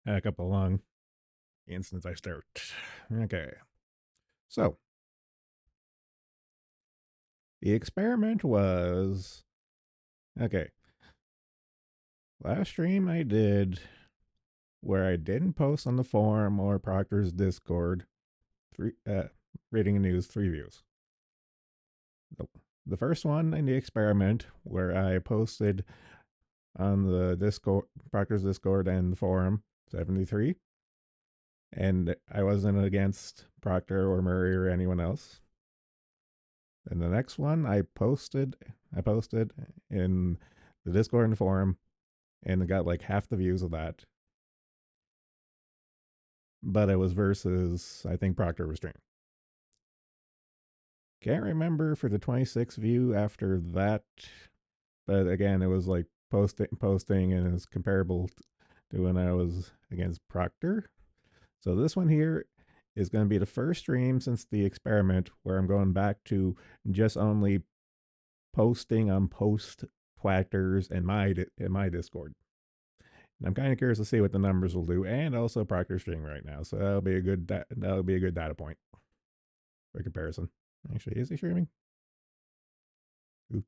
a couple long instance I start. Okay. So the experiment was okay. Last stream I did where I didn't post on the forum or Proctor's Discord, three reading the news, 3 views. The, the first one in the experiment where I posted on the Discord, Proctor's Discord and the forum, 73. And I wasn't against Proctor or Murray or anyone else. And the next one I posted in the Discord and forum, and it got like half the views of that. But it was versus I think Proctor was streaming. Can't remember for the 26 view after that, but again, it was like posting, and it's comparable to when I was against Proctor. So this one here is going to be the first stream since the experiment where I'm going back to just only posting on post Proctors in my Discord. And I'm kind of curious to see what the numbers will do, and also Proctor streaming right now, so that'll be a good data point for comparison. Actually, is he streaming? Ooh,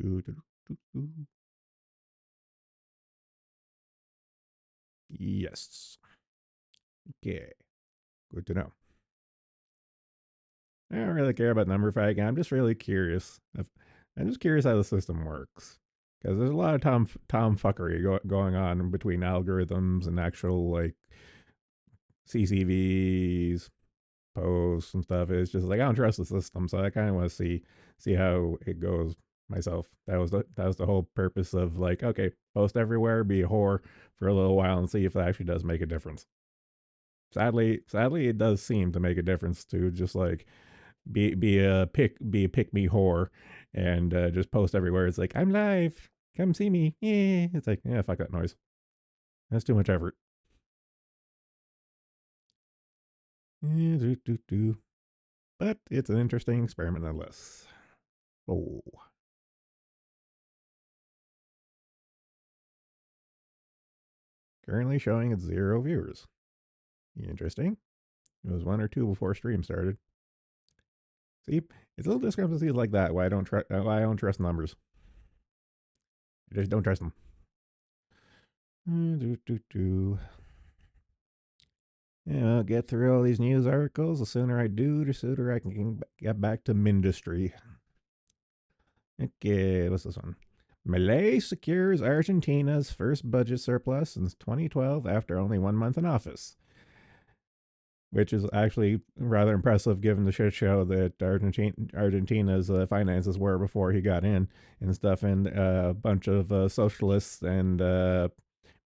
ooh, ooh, ooh. Yes. Okay. Good to know. I don't really care about number fighting. I'm just really curious. I'm just curious how the system works, because there's a lot of tomfuckery going on between algorithms and actual like CCVs, posts, and stuff. It's just like I don't trust the system, so I kind of want to see how it goes myself. That was the whole purpose of like, okay, post everywhere, be a whore for a little while, and see if it actually does make a difference. Sadly, it does seem to make a difference to just like be a pick me whore, and just post everywhere. It's like I'm live, come see me. Yeah, it's like yeah, fuck that noise. That's too much effort. Yeah, but it's an interesting experiment nonetheless. Oh, currently showing at 0 viewers. Interesting. It was 1 or 2 before stream started. See, it's little discrepancies like that why I don't trust numbers. I just don't trust them. Yeah, I'll get through all these news articles. The sooner I do, the sooner I can get back to Mindustry. Okay, what's this one? Milei secures Argentina's first budget surplus since 2012 after only 1 month in office, which is actually rather impressive given the shit show that Argentina's finances were before he got in and stuff, and a bunch of socialists and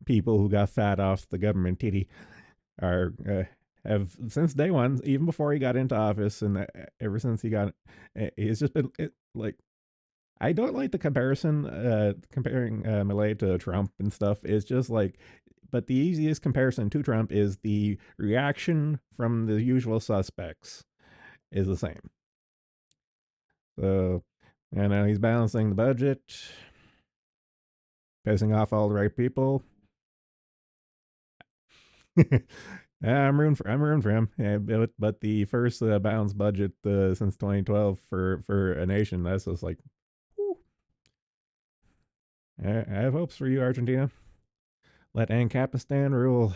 people who got fat off the government titty are have since day one, even before he got into office, and ever since he got, it's just been like I don't like the comparison, comparing Milei to Trump and stuff. It's just like, but the easiest comparison to Trump is the reaction from the usual suspects is the same. So, he's balancing the budget, pissing off all the right people. I'm rooting for him. Yeah, but the first balanced budget since 2012 for a nation, that's just like, whew. I have hopes for you, Argentina. Let Ancapistan rule.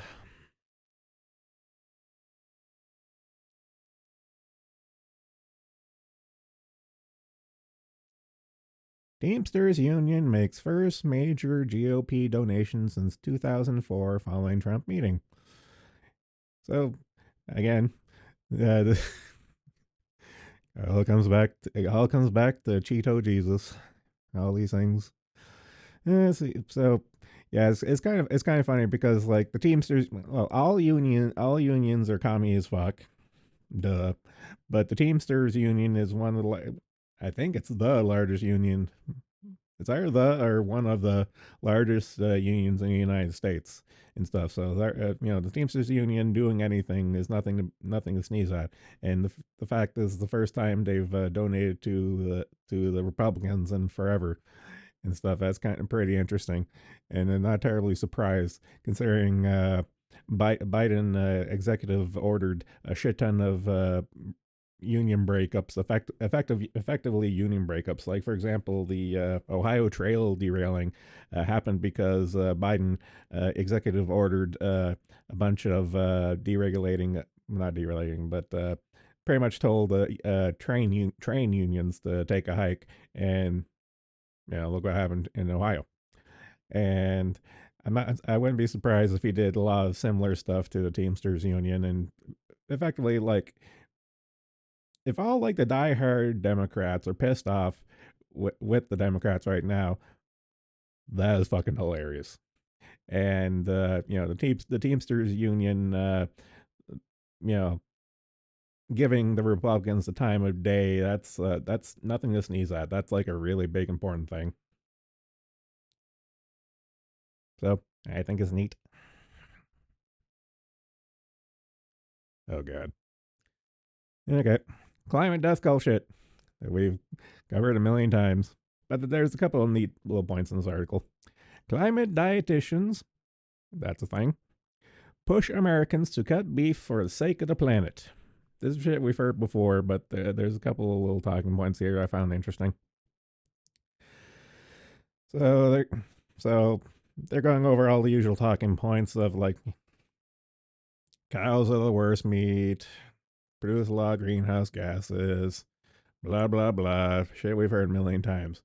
Teamsters Union makes first major GOP donation since 2004 following Trump meeting. So, again, it all comes back. It all comes back to Cheeto Jesus. All these things. Yeah, so yeah, it's kind of funny because like the Teamsters, well, all unions are commie as fuck, duh. But the Teamsters Union is one of the, I think it's the largest union. It's either the or one of the largest unions in the United States and stuff. So the Teamsters Union doing anything is nothing to sneeze at. And the fact is, the first time they've donated to the Republicans in forever and stuff. That's kind of pretty interesting, and I'm not terribly surprised considering. Biden executive ordered a shit ton of union breakups, effectively union breakups. Like for example, the Ohio Trail derailing happened because Biden executive ordered a bunch of deregulating, not deregulating, but pretty much told train unions to take a hike, and look what happened in Ohio. And I wouldn't be surprised if he did a lot of similar stuff to the Teamsters union, and effectively, like, if all like the diehard Democrats are pissed off with the Democrats right now, that is fucking hilarious. And the Teamsters union, you know, giving the Republicans the time of day, that's nothing to sneeze at. That's like a really big important thing. So I think it's neat. Oh god. Okay. Climate death cult shit that we've covered a million times. But there's a couple of neat little points in this article. Climate dietitians, that's a thing, push Americans to cut beef for the sake of the planet. This is shit we've heard before, but there's a couple of little talking points here I found interesting. So they're going over all the usual talking points of like cows are the worst meat, produce a lot of greenhouse gases, blah blah blah. Shit we've heard a million times.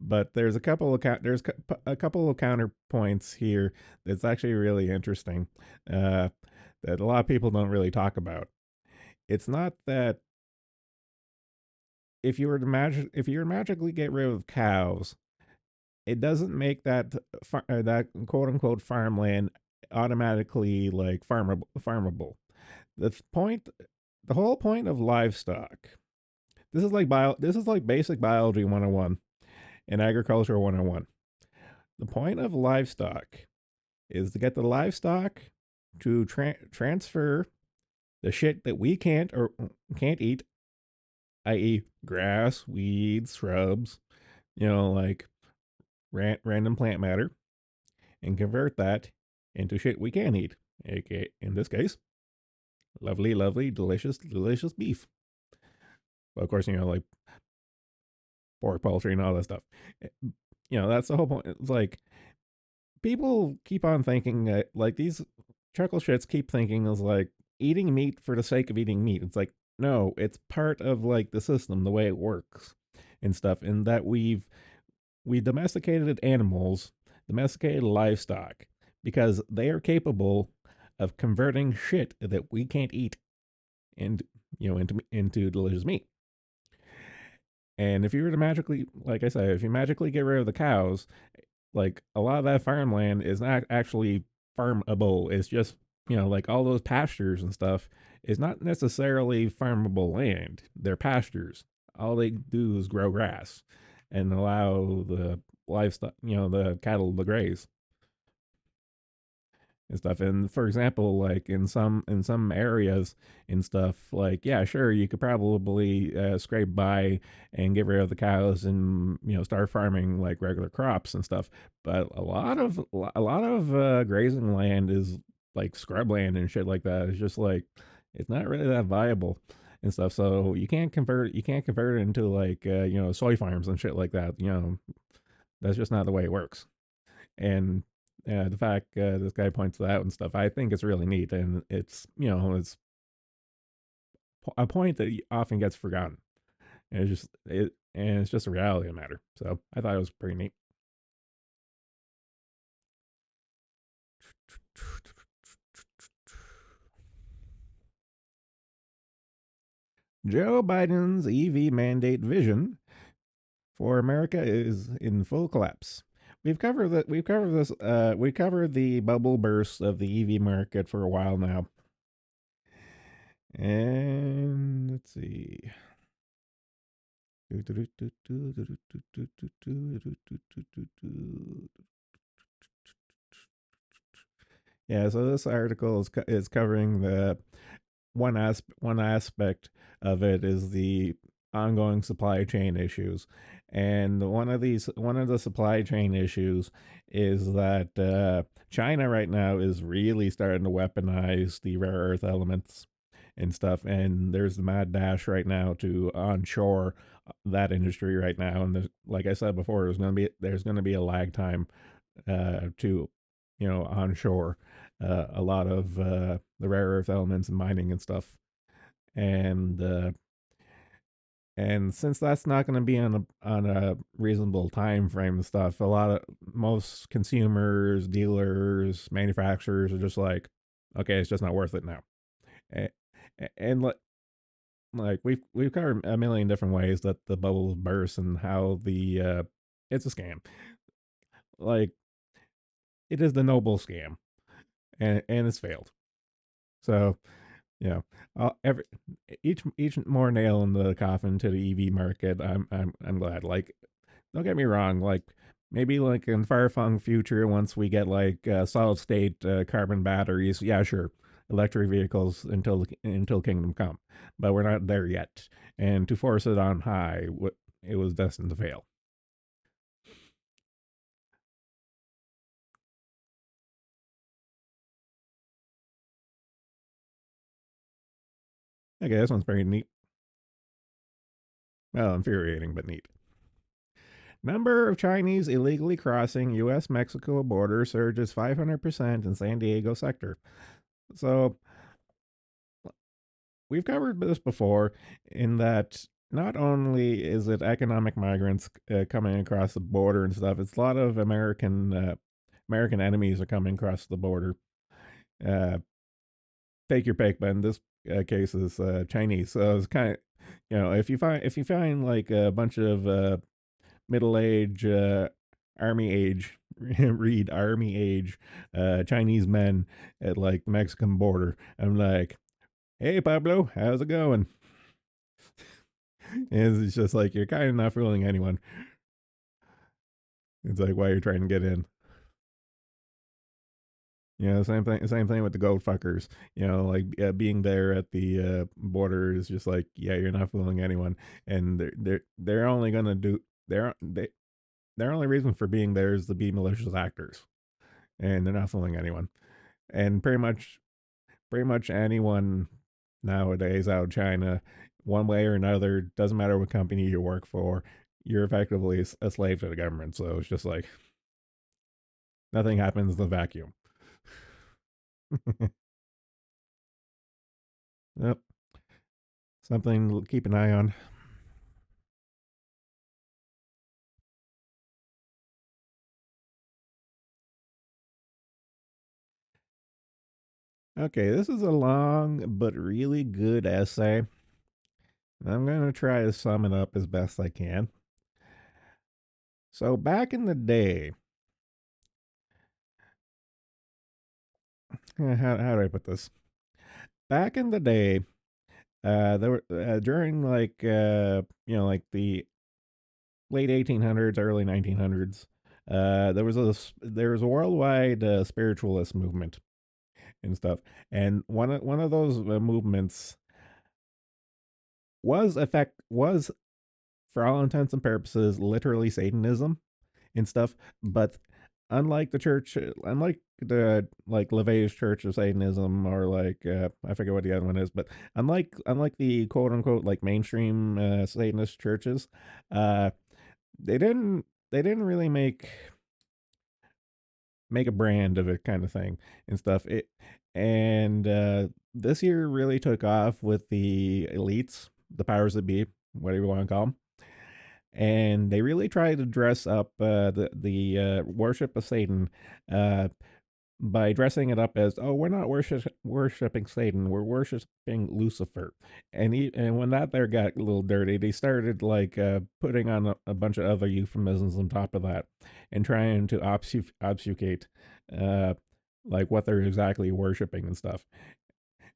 But there's a couple of counterpoints here that's actually really interesting that a lot of people don't really talk about. It's not that if you were to magically get rid of cows, it doesn't make that quote unquote farmland automatically like farmable. The point, the whole point of livestock. This is like basic biology 101 and agriculture 101. The point of livestock is to get the livestock to transfer the shit that we can't eat, i.e., grass, weeds, shrubs, like random plant matter, and convert that into shit we can eat. aka in this case, lovely, lovely, delicious, delicious beef. Well, of course, like pork, poultry, and all that stuff. That's the whole point. It's like people keep on thinking that, like, these chuckle shits keep thinking is like eating meat for the sake of eating meat. It's like, no, it's part of like the system, the way it works and stuff. And that we domesticated animals, domesticated livestock, because they are capable of converting shit that we can't eat and into delicious meat. And if you were to magically, like I said, if you magically get rid of the cows, like a lot of that farmland is not actually farmable. It's just, like all those pastures and stuff is not necessarily farmable land. They're pastures. All they do is grow grass and allow the livestock, the cattle to graze and stuff. And for example, like in some areas and stuff, like, yeah, sure, you could probably scrape by and get rid of the cows and start farming like regular crops and stuff. But a lot of grazing land is like scrubland and shit like that. It's just like it's not really that viable and stuff. So you can't convert it into like soy farms and shit like that. That's just not the way it works. And the fact this guy points that out and stuff, I think it's really neat, and it's a point that often gets forgotten. And it's just a reality of the matter. So I thought it was pretty neat. Joe Biden's EV mandate vision for America is in full collapse. We've covered that. We've covered this. We covered the bubble burst of the EV market for a while now. And let's see. Yeah, so this article is covering the one aspect of it is the ongoing supply chain issues. And one of the supply chain issues is that China right now is really starting to weaponize the rare earth elements and stuff. And there's the mad dash right now to onshore that industry right now. And like I said before, there's gonna be a lag time to onshore a lot of the rare earth elements and mining and stuff. And since that's not going to be on a reasonable time frame and stuff, most consumers, dealers, manufacturers are just like, okay, it's just not worth it now. And, and like we've covered a million different ways that the bubbles burst and how the it's a scam. Like it is the noble scam, and it's failed. So yeah, every each more nail in the coffin to the EV market. I'm glad. Like, don't get me wrong. Like, maybe like in far flung future, once we get like solid state carbon batteries, yeah, sure, electric vehicles until kingdom come. But we're not there yet, and to force it on high, it was destined to fail. Okay, this one's pretty neat. Well, infuriating, but neat. Number of Chinese illegally crossing U.S. Mexico border surges 500% in San Diego sector. So we've covered this before in that not only is it economic migrants coming across the border and stuff, it's a lot of American enemies are coming across the border. Uh, Take your pick, but in this case, is Chinese. So it's kind of if you find like a bunch of middle age, army age, read army age, Chinese men at like the Mexican border. I'm like, hey Pablo, how's it going? And it's just like you're kind of not fooling anyone. It's like why you're trying to get in. Same thing with the goat fuckers. Like being there at the border is just like, yeah, you're not fooling anyone, and they're only gonna do their only reason for being there is to be malicious actors, and they're not fooling anyone. And pretty much anyone nowadays out of China, one way or another, doesn't matter what company you work for, you're effectively a slave to the government. So it's just like nothing happens in the vacuum. Yep, something to keep an eye on. Okay, this is a long but really good essay. I'm going to try to sum it up as best I can. So, back in the day, how do I put this? Back in the day, there were during like like the late 1800s, early 1900s. There was a worldwide spiritualist movement and stuff, and one of those movements was for all intents and purposes literally Satanism and stuff. But unlike the like LaVey's Church of Satanism, or like I forget what the other one is, but unlike the quote unquote like mainstream Satanist churches, uh, they didn't really make a brand of it kind of thing and stuff. And this year really took off with the elites, the powers that be, whatever you want to call them, and they really tried to dress up the worship of Satan uh, by dressing it up as, oh, we're not worshiping Satan, we're worshiping Lucifer. And when that there got a little dirty, they started like putting on a bunch of other euphemisms on top of that, and trying to obfuscate uh, like what they're exactly worshiping and stuff.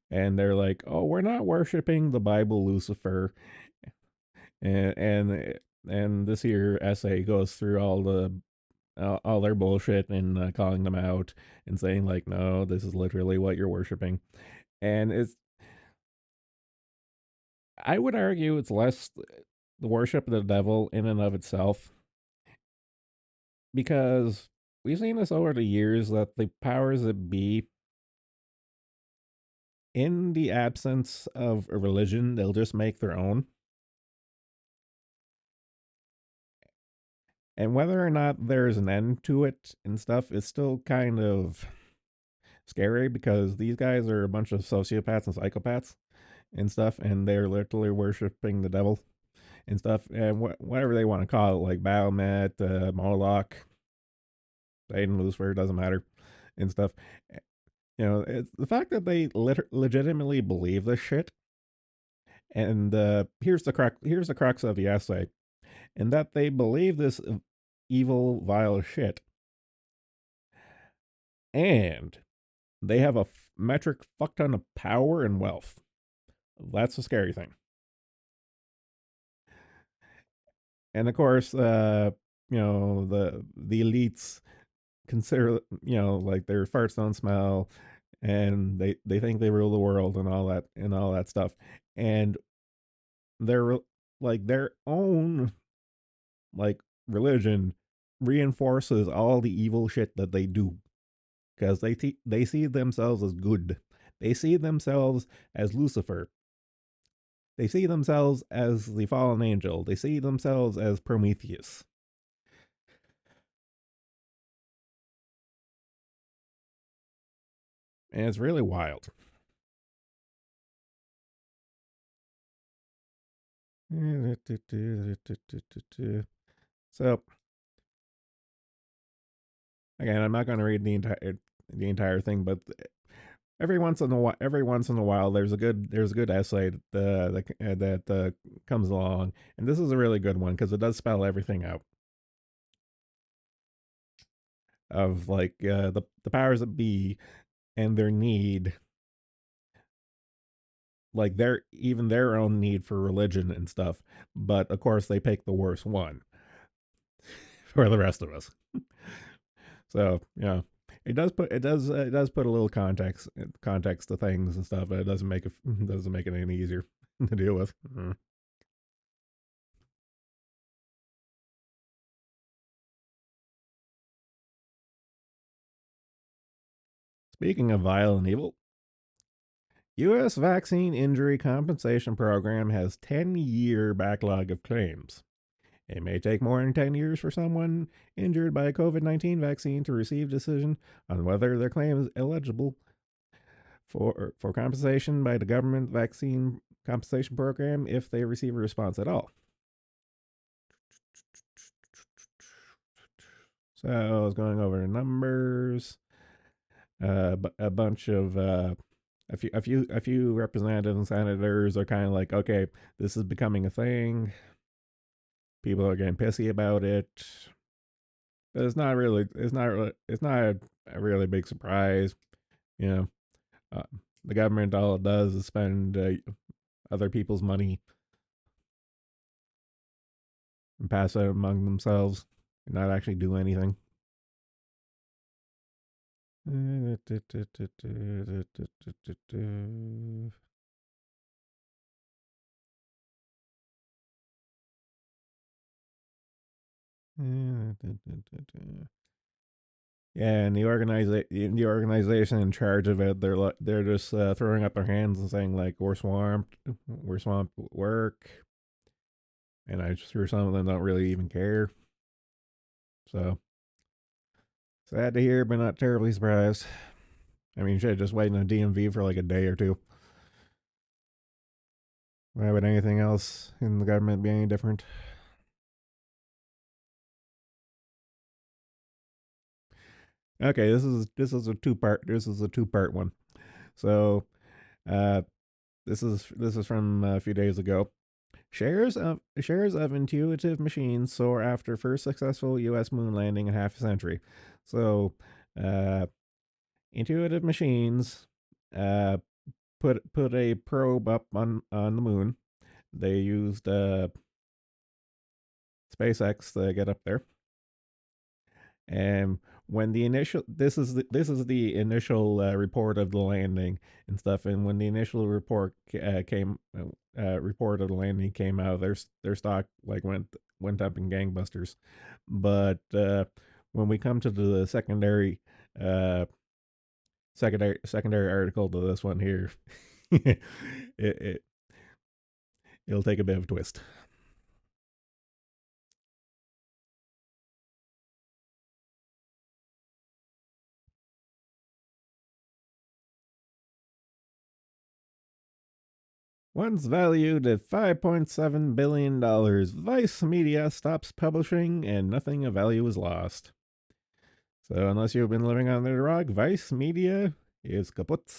And they're like, oh, we're not worshiping the Bible Lucifer, and this here essay goes through all their bullshit and calling them out and saying like, no, this is literally what you're worshiping. And I would argue it's less the worship of the devil in and of itself, because we've seen this over the years that the powers that be, in the absence of a religion, they'll just make their own. And whether or not there's an end to it and stuff, it's still kind of scary because these guys are a bunch of sociopaths and psychopaths and stuff, and they're literally worshiping the devil and stuff, and whatever they want to call it, like Baphomet, Moloch, Satan, Lucifer, doesn't matter, and stuff. It's the fact that they legitimately believe this shit. And here's the crux of the essay, and that they believe this evil, vile shit, and they have a metric fuck ton of power and wealth. That's the scary thing. And of course, the elites consider, like their farts don't smell, and they think they rule the world and all that stuff, and their like their own like religion reinforces all the evil shit that they do, because they see themselves as good. They see themselves as Lucifer. They see themselves as the fallen angel. They see themselves as Prometheus. And it's really wild. So again, I'm not going to read the entire thing, but every once in a while, there's a good essay that comes along, and this is a really good one because it does spell everything out of like the powers that be and their need, like their own need for religion and stuff. But of course, they pick the worst one for the rest of us. So it does put a little context to things and stuff, but it doesn't make it any easier to deal with. Speaking of vile and evil, U.S. Vaccine Injury Compensation Program has 10-year backlog of claims. It may take more than 10 years for someone injured by a COVID-19 vaccine to receive a decision on whether their claim is eligible for compensation by the government vaccine compensation program if they receive a response at all. So I was going over the numbers. A bunch of a few representatives and senators are kind of like, okay, this is becoming a thing. People are getting pissy about it, but it's not a really big surprise. You know, the government, all it does is spend other people's money and pass it among themselves and not actually do anything. Yeah, and the organization in charge of it, they're just throwing up their hands and saying like, we're swamped with work, and I'm sure some of them don't really even care. So sad to hear, but not terribly surprised. I mean, shit, just waiting on DMV for like a day or two. Why would anything else in the government be any different? Okay, this is a two part one. So, uh, this is from a few days ago. Shares of intuitive machines soar after first successful U.S. moon landing in half a century. So, uh, intuitive machines uh, put a probe up on the moon. They used SpaceX to get up there, and when the initial this is the initial report of the landing and stuff, and when the initial report of the landing came out, their stock like went up in gangbusters. But when we come to the uh secondary article to this one here, it it'll take a bit of a twist. Once valued at $5.7 billion, Vice Media stops publishing and nothing of value is lost. So, unless you've been living on the rock, Vice Media is kaput.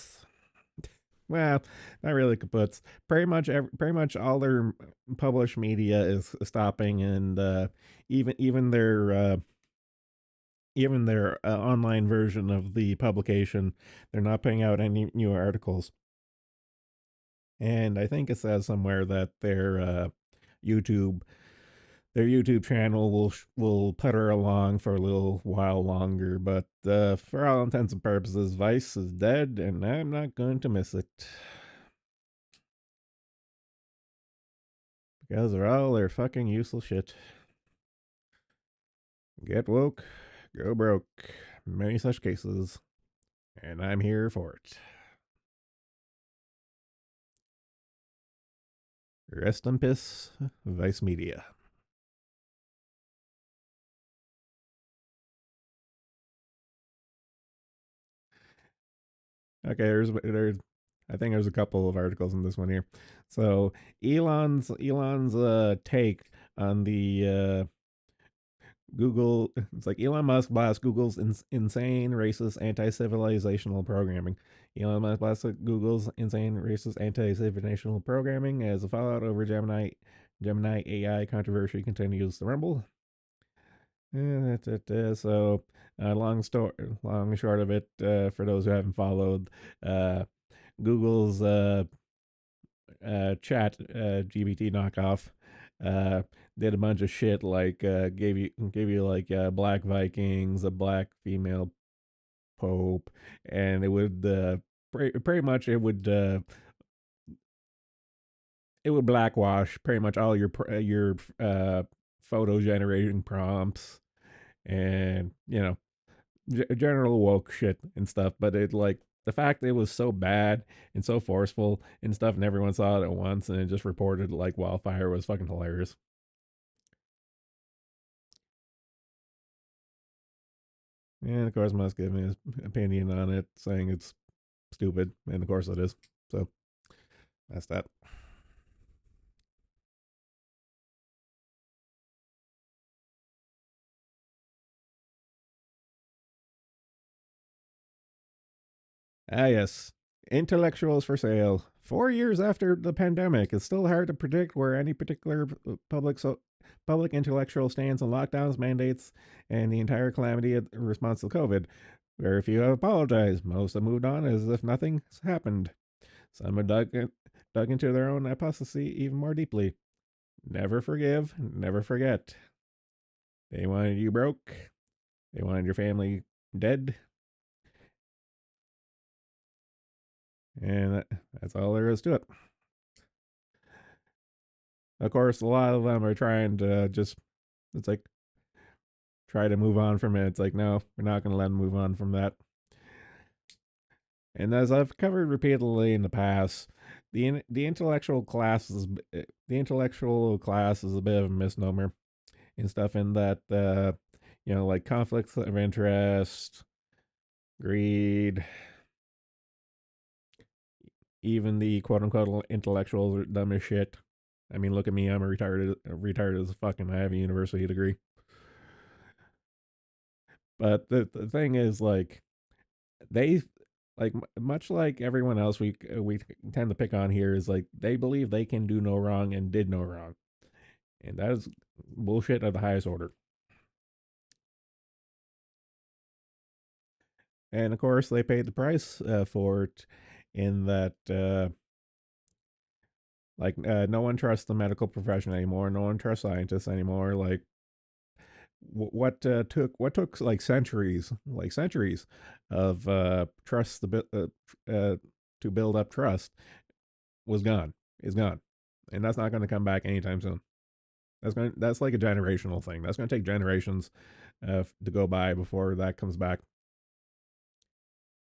Well, not really kaput. Pretty much all their published media is stopping, and even even their uh, even their online version of the publication, they're not putting out any new articles. And I think it says somewhere that YouTube their YouTube channel will putter along for a little while longer, but for all intents and purposes, Vice is dead, and I'm not going to miss it because they're all their fucking useless shit. Get woke, go broke. Many such cases, and I'm here for it. Rest in peace, Vice Media. Okay, there's I think there's a couple of articles in this one here. So Elon's take on the Google. It's like Elon Musk blasts Google's insane, racist, anti-civilizational programming. Elon Musk blasts Google's insane, racist, anti-civilizational programming as a fallout over Gemini AI controversy continues to rumble. So, long and short of it, for those who haven't followed, uh, Google's chat GBT knockoff uh, did a bunch of shit like gave you like black Vikings, a black female pope, and it would pretty much it would blackwash pretty much all your photo generating prompts, and general woke shit and stuff. But it like the fact that it was so bad and so forceful and stuff, and everyone saw it at once, and it just reported like wildfire was fucking hilarious. And of course, Musk gave me his opinion on it, saying it's stupid, and of course it is. So that's that. Ah, yes. Intellectuals for sale. 4 years after the pandemic, it's still hard to predict where any particular public intellectual stands on lockdowns, mandates, and the entire calamity in response to COVID. Very few have apologized. Most have moved on as if nothing's happened. Some have dug into their own apostasy even more deeply. Never forgive, never forget. They wanted you broke. They wanted your family dead. And that's all there is to it. Of course, a lot of them are trying to just, it's like, try to move on from it. It's like, no, we're not going to let them move on from that. And as I've covered repeatedly in the past, the intellectual class is a bit of a misnomer and stuff in that like conflicts of interest, greed, even the quote unquote intellectuals are dumb as shit. I mean, look at me. I'm a retired as fucking. I have a university degree. But the thing is, like, they like much like everyone else we tend to pick on here is like they believe they can do no wrong and did no wrong, and that is bullshit of the highest order. And of course, they paid the price for it, in that no one trusts the medical profession anymore. No one trusts scientists anymore. Like what took like centuries of trust to build up trust was gone. Is gone, and that's not going to come back anytime soon. That's like a generational thing. That's going to take generations to go by before that comes back.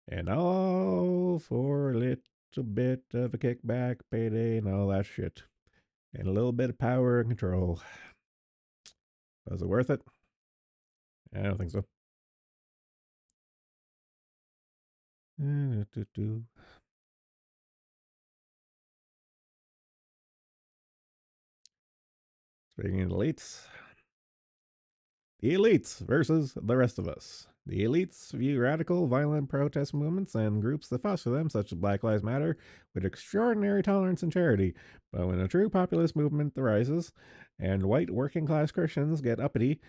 And all for a little bit of a kickback, payday, and all that shit, and a little bit of power and control. Was it worth it? I don't think so. Speaking of elites, the elites versus the rest of us. The elites view radical, violent protest movements and groups that foster them, such as Black Lives Matter, with extraordinary tolerance and charity. But when a true populist movement arises, and white working class Christians get uppity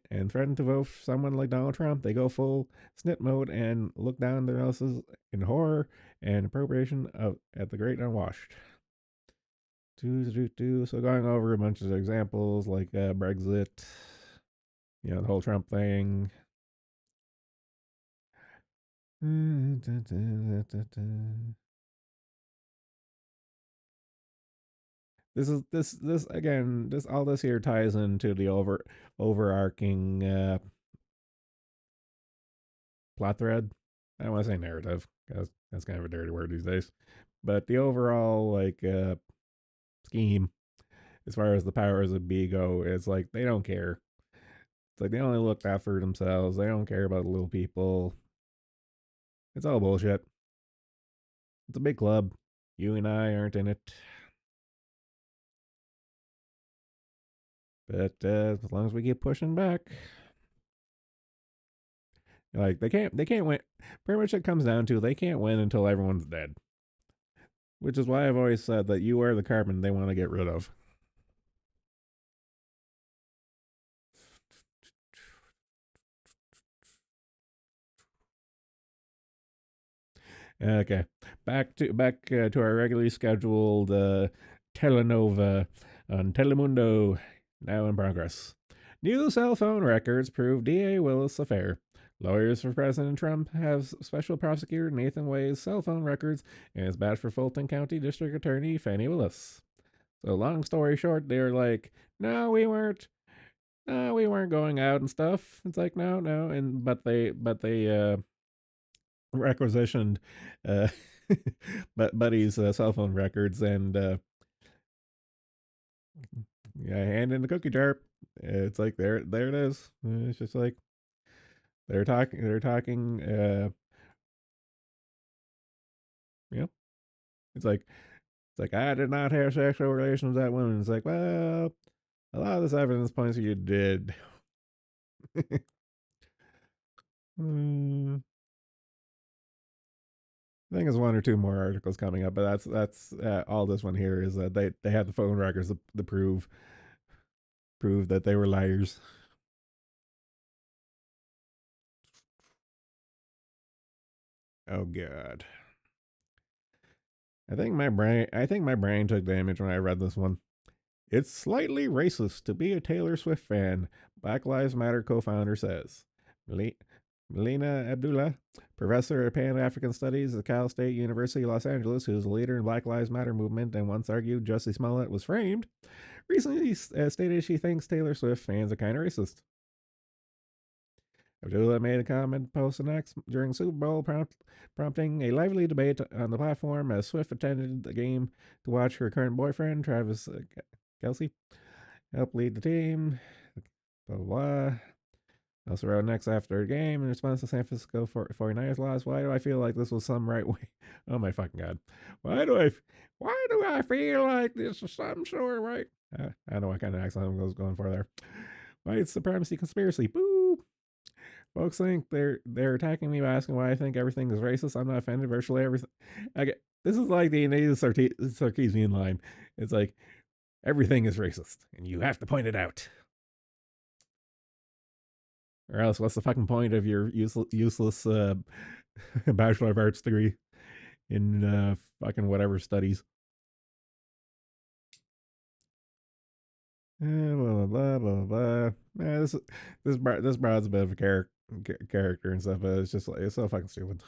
and threaten to vote for someone like Donald Trump, they go full snit mode and look down their noses in horror and appropriation at the great unwashed. So going over a bunch of examples like Brexit, the whole Trump thing. This again. This all this here ties into the overarching plot thread. I don't want to say narrative because that's kind of a dirty word these days, but the overall like scheme as far as the powers of be go is like they don't care. It's like they only look after themselves. They don't care about the little people. It's all bullshit. It's a big club. You and I aren't in it. But as long as we keep pushing back, like they can't win. Pretty much it comes down to they can't win until everyone's dead. Which is why I've always said that you are the carbon they want to get rid of. Okay, back to our regularly scheduled telenova on Telemundo, now in progress. New cell phone records prove D.A. Willis' affair. Lawyers for President Trump have Special Prosecutor Nathan Way's cell phone records, and it's bad for Fulton County District Attorney Fannie Willis. So, long story short, they're like, "No, we weren't. No, we weren't going out and stuff." It's like, no, no, and but they requisitioned uh, Buddy's cell phone records and yeah, hand in the cookie jar. It's like there it is. It's just like they're talking. You know, it's like I did not have sexual relations with that woman. It's like, well, a lot of this evidence points to you did. mm, I think there's one or two more articles coming up, but that's all this one here is that they had the phone records to prove that they were liars. Oh god. I think my brain took damage when I read this one. It's slightly racist to be a Taylor Swift fan, Black Lives Matter co-founder says. Melina Abdullah, professor of Pan African Studies at Cal State University, Los Angeles, who's a leader in Black Lives Matter movement and once argued Jussie Smollett was framed, recently stated she thinks Taylor Swift fans are kind of racist. Abdullah made a comment post an X during Super Bowl, prompting a lively debate on the platform as Swift attended the game to watch her current boyfriend, Travis Kelsey, help lead the team. Blah, blah, blah. Also wrote next after the game in response to San Francisco 49ers loss. Why do I feel like this was some right way? Oh my fucking god! Why do I feel like this is some sort of right? I don't know what kind of accent I was going for there. White supremacy conspiracy. Boo! Folks think they're attacking me by asking why I think everything is racist. I'm not offended. Virtually everything. Okay, this is like the native Sarkeesian line. It's like everything is racist, and you have to point it out. Or else, what's the fucking point of your useless bachelor of arts degree in fucking whatever studies? Blah blah blah blah blah. Man, this broad's a bit of a character and stuff, but it's just like it's so fucking stupid.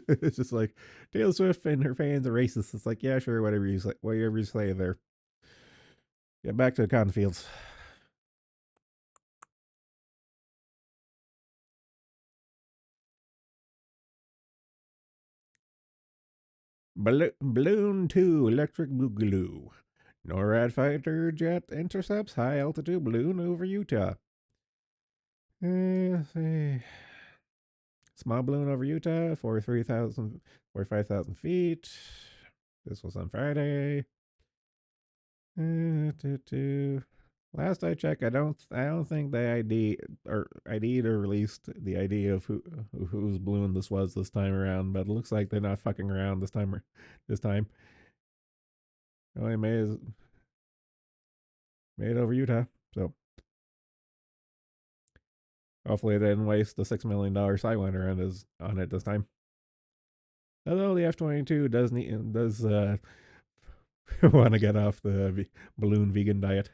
It's just like Taylor Swift and her fans are racist. It's like, yeah, sure, whatever you say there. Get back to the cotton fields. Balloon 2 electric boogaloo. NORAD fighter jet intercepts high altitude balloon over Utah. Let's see. Small balloon over Utah, 45,000 feet. This was on Friday. Last I checked, I don't think they ID'd or released the idea of whose balloon this was this time around. But it looks like they're not fucking around this time. This time, it only made over Utah. So hopefully they didn't waste the $6 million Sidewinder on it this time. Although the F-22 does want to get off the balloon vegan diet.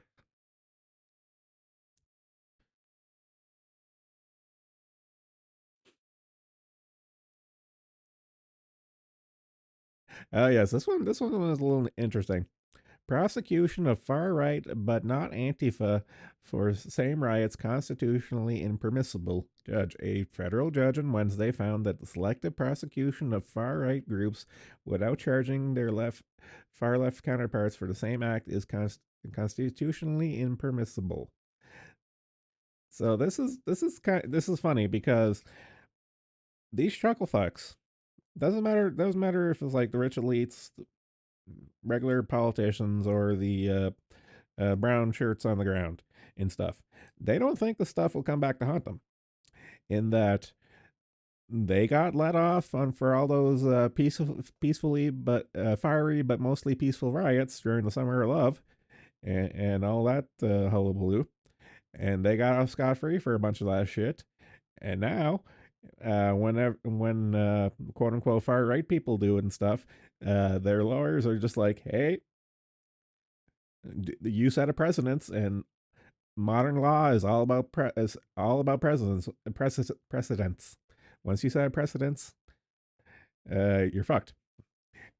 Oh yes, this one was a little interesting. Prosecution of far right but not Antifa for same riots constitutionally impermissible. A federal judge on Wednesday found that the selective prosecution of far right groups without charging their far left counterparts for the same act is constitutionally impermissible. So this is funny because these chuckle fucks doesn't matter if it's like the rich elites, regular politicians, or the brown shirts on the ground and stuff. They don't think the stuff will come back to haunt them. In that they got let off on for all those peacefully but fiery but mostly peaceful riots during the Summer of Love and all that hullabaloo, and they got off scot free for a bunch of that shit. And now, when quote unquote far right people do it and stuff, their lawyers are just like, hey, you set a precedence, and modern law is all about precedents. Once you set a precedence, you're fucked.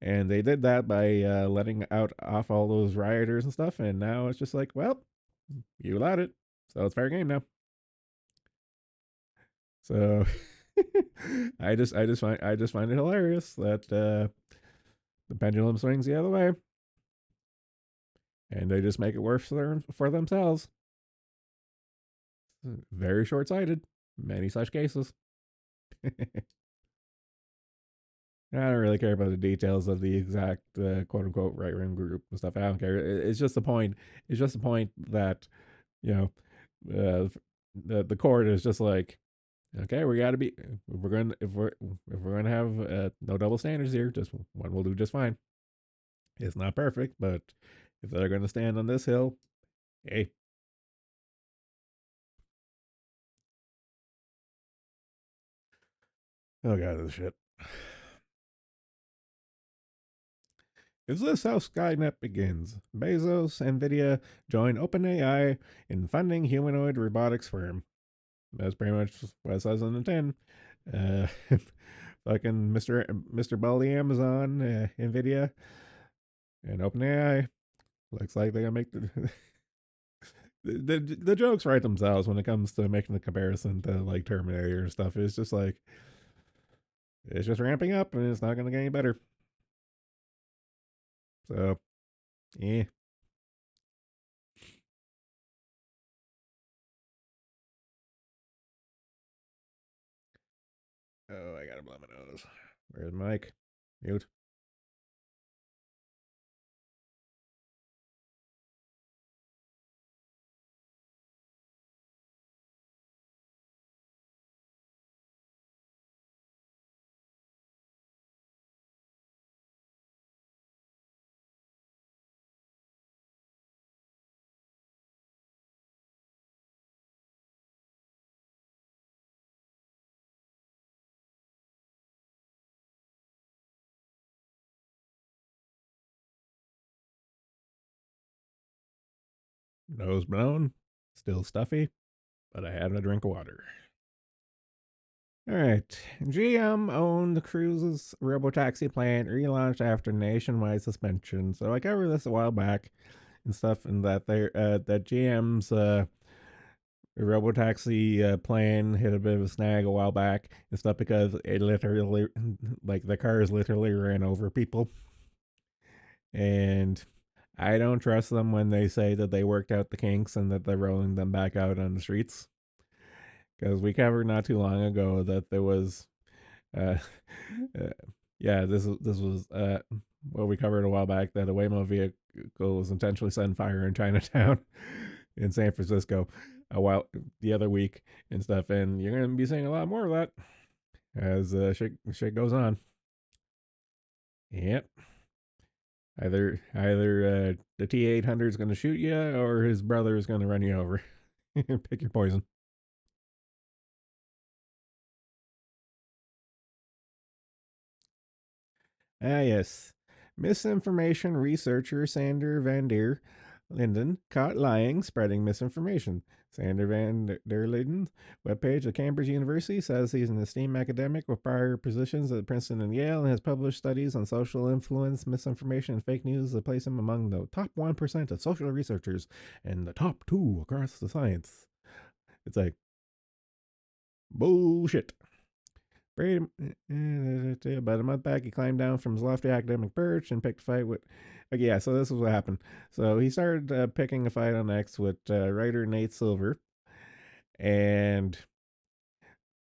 And they did that by letting out off all those rioters and stuff. And now it's just like, well, you allowed it, so it's fair game now. So I just find it hilarious that the pendulum swings the other way, and they just make it worse for themselves. Very short sighted. Many such cases. I don't really care about the details of the exact quote unquote right wing group and stuff. I don't care. It's just the point. It's just the point that you know the court is just like, okay, we got to be. If we're gonna have no double standards here, just one will do just fine. It's not perfect, but if they're gonna stand on this hill, hey, oh god, this shit. Is this how Skynet begins? Bezos, Nvidia join OpenAI in funding humanoid robotics firm. That's pretty much what it says on the tin. Uh, fucking Mr. Baldy Amazon, Nvidia, and OpenAI. Looks like they're gonna make the jokes write themselves when it comes to making the comparison to like Terminator and stuff. It's just like it's just ramping up and it's not gonna get any better. So, yeah. Oh, I gotta blow my nose. Where's Mike? Mute. Nose blown, still stuffy, but I had a drink of water. All right. GM owned Cruise's robotaxi plant relaunched after nationwide suspension. So I covered this a while back and stuff, and that GM's robotaxi plan hit a bit of a snag a while back and stuff because it literally, like the cars literally ran over people, and I don't trust them when they say that they worked out the kinks and that they're rolling them back out on the streets. Because we covered not too long ago that there was, uh, uh yeah, this was what we covered a while back, that a Waymo vehicle was intentionally setting fire in Chinatown in San Francisco a while the other week and stuff, and you're gonna be seeing a lot more of that as shit goes on. Yep. Either the T-800 is going to shoot you, or his brother is going to run you over. Pick your poison. Ah, yes. Misinformation researcher Sander van der Linden caught lying, spreading misinformation. Sander van der Linden's webpage at Cambridge University says he's an esteemed academic with prior positions at Princeton and Yale and has published studies on social influence, misinformation, and fake news that place him among the top 1% of social researchers and the top 2 across the science. It's like, bullshit. About a month back, he climbed down from his lofty academic perch and picked a fight with. Okay, yeah, so this is what happened. So he started picking a fight on X with writer Nate Silver, and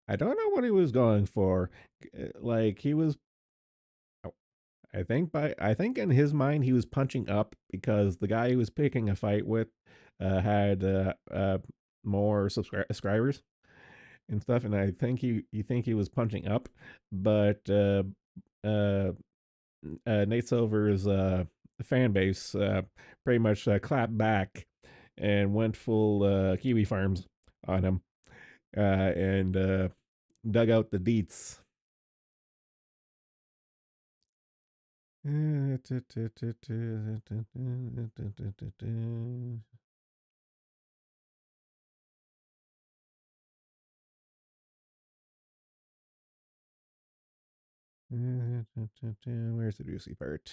I don't know what he was going for. Like he was, oh, I think in his mind he was punching up because the guy he was picking a fight with had more subscribers and stuff, and I think he was punching up, but uh, Nate Silver's fan base pretty much clapped back and went full Kiwi Farms on him and dug out the deets. Where's the juicy part?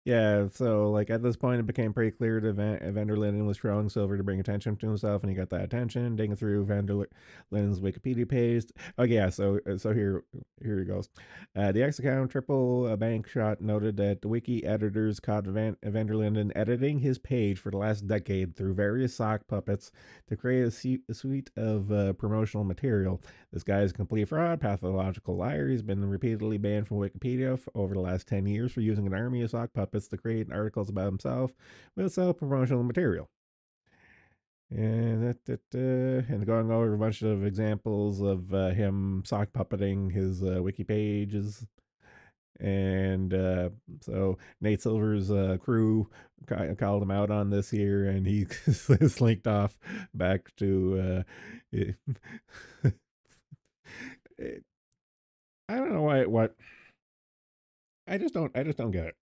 Yeah, so like at this point, it became pretty clear that Vander Linden was trolling Silver to bring attention to himself, and he got that attention. Digging through Vander Linden's Wikipedia page. Oh yeah, so here he goes. The X account triple bank shot noted that the wiki editors caught Vander Linden editing his page for the last decade through various sock puppets to create a suite of promotional material. This guy is a complete fraud, pathological liar. He's been repeatedly banned from Wikipedia over the last 10 years for using an army of sock puppets to create articles about himself with self promotional material. And going over a bunch of examples of him sock puppeting his wiki pages. And so Nate Silver's crew called him out on this here, and he slinked off back to. I don't know why. What I just don't get it.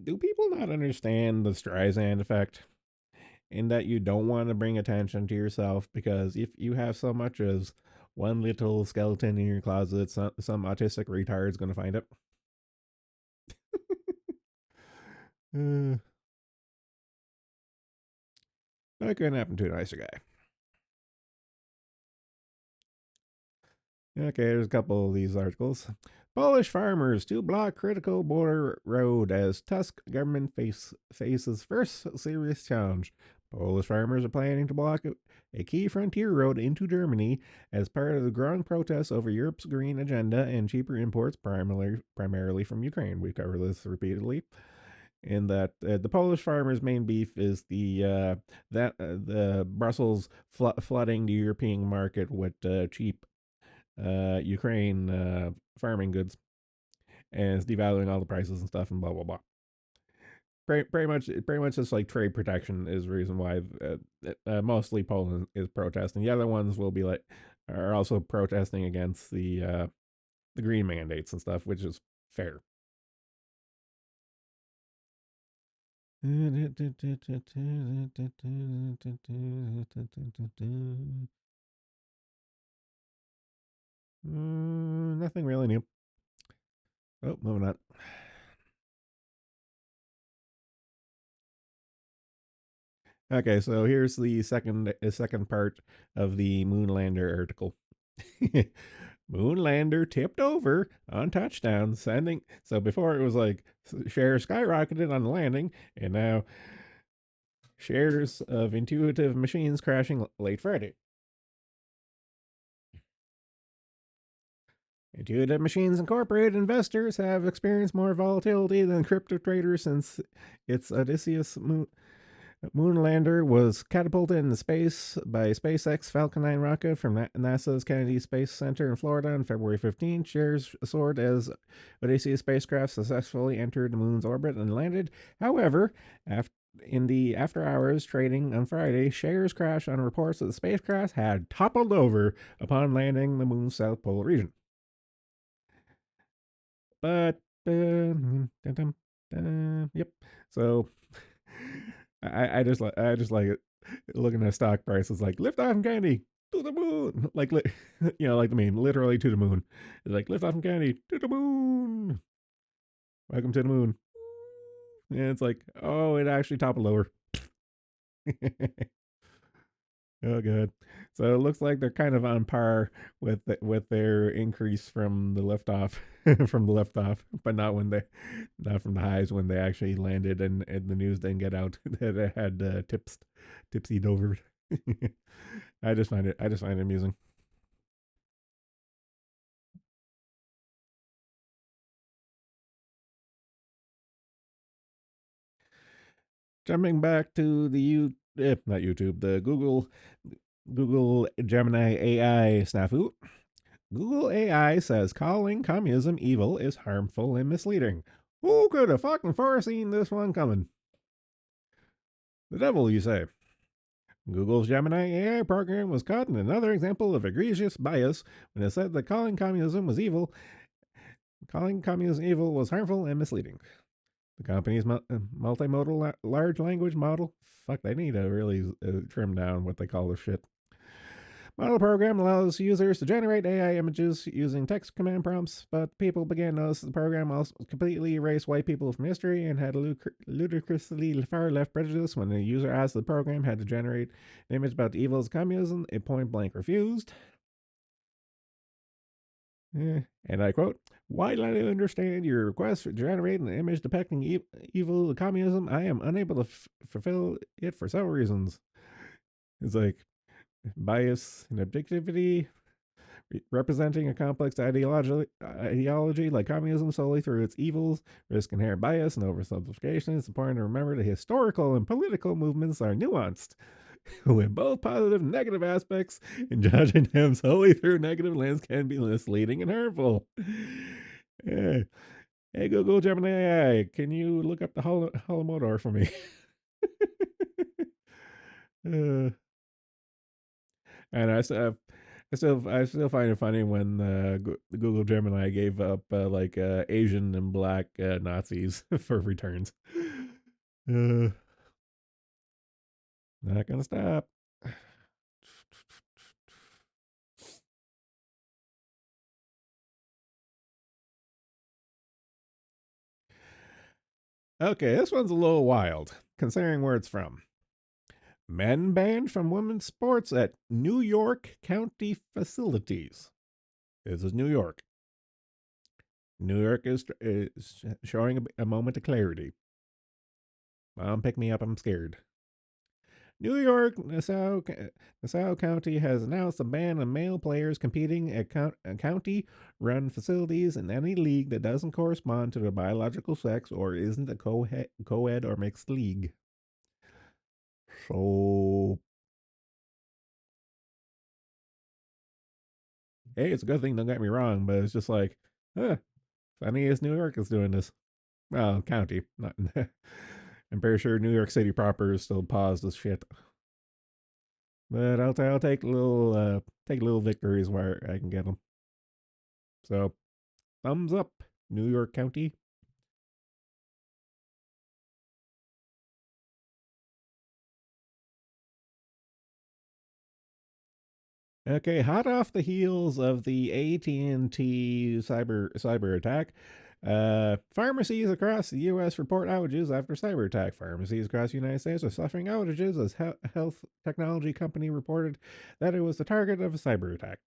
Do people not understand the Streisand effect? In that you don't want to bring attention to yourself, because if you have so much as one little skeleton in your closet, some autistic retard is going to find it. uh, that couldn't happen to a nicer guy. Okay, there's a couple of these articles. Polish farmers to block critical border road as Tusk government faces first serious challenge. Polish farmers are planning to block a key frontier road into Germany as part of the growing protests over Europe's green agenda and cheaper imports, primarily from Ukraine. We cover this repeatedly. In that the Polish farmers' main beef is the Brussels flooding the European market with cheap Ukraine farming goods, and it's devaluing all the prices and stuff and blah blah blah. Pretty much just like trade protection is the reason why mostly Poland is protesting. The other ones will be like are also protesting against the green mandates and stuff, which is fair. Nothing really new. Oh, moving on. Okay, so here's the second part of the Moonlander article. Moonlander tipped over on touchdown, sending. So before it was like shares skyrocketed on the landing, and now shares of intuitive machines crashing late Friday. Intuitive Machines Incorporated investors have experienced more volatility than crypto traders since its Odysseus Moonlander was catapulted into space by SpaceX Falcon 9 rocket from NASA's Kennedy Space Center in Florida on February 15th. Shares soared as Odysseus spacecraft successfully entered the moon's orbit and landed. However, in the after hours trading on Friday, shares crashed on reports that the spacecraft had toppled over upon landing the moon's south pole region. But yep. So I just like it. Looking at stock prices, like lift off from Candy to the moon, like like the meme, literally to the moon. It's like lift off from Candy to the moon. Welcome to the moon. And it's like, oh, it actually toppled over. Oh, good. So it looks like they're kind of on par with their increase from the liftoff, from the liftoff, but not from the highs when they actually landed and the news didn't get out that it had tipsied over. I just find it amusing. Jumping back to not YouTube, the Google Gemini AI snafu. Google AI says calling communism evil is harmful and misleading. Who could have fucking foreseen this one coming? The devil, you say? Google's Gemini AI program was caught in another example of egregious bias when it said that calling communism evil was harmful and misleading. The company's multimodal large language model, fuck, they need to really trim down what they call this shit. Model program allows users to generate AI images using text command prompts, but people began to notice the program also completely erased white people from history and had a ludicrously far left prejudice. When the user asked the program had to generate an image about the evils of communism, it point blank refused. And I quote, while I understand your request for generating an image depicting evil of communism, I am unable to fulfill it for several reasons. It's like bias and objectivity, representing a complex ideology like communism solely through its evils, risk inherent bias and oversimplification. It's important to remember that historical and political movements are nuanced, with both positive and negative aspects, and judging them solely through negative lens can be misleading and harmful. Yeah. Hey, Google Gemini AI, can you look up the Holomotor for me? uh, and I still find it funny when Google Gemini gave up Asian and black Nazis for returns. Uh, Not gonna stop. Okay, this one's a little wild, considering where it's from. Men banned from women's sports at New York County facilities. This is New York. New York is showing a moment of clarity. Mom, pick me up. I'm scared. New York, Nassau County has announced a ban on male players competing at county run facilities in any league that doesn't correspond to their biological sex or isn't a co ed or mixed league. So, hey, it's a good thing, don't get me wrong, but it's just like, huh, funny as New York is doing this. Well, county, not. I'm pretty sure New York City proper is still paused as shit. But I'll take little victories where I can get them. So thumbs up, New York County. Okay, hot off the heels of the AT&T cyber attack, pharmacies across the U.S. report outages after cyber attack. Pharmacies across the United States are suffering outages as health technology company reported that it was the target of a cyber attack.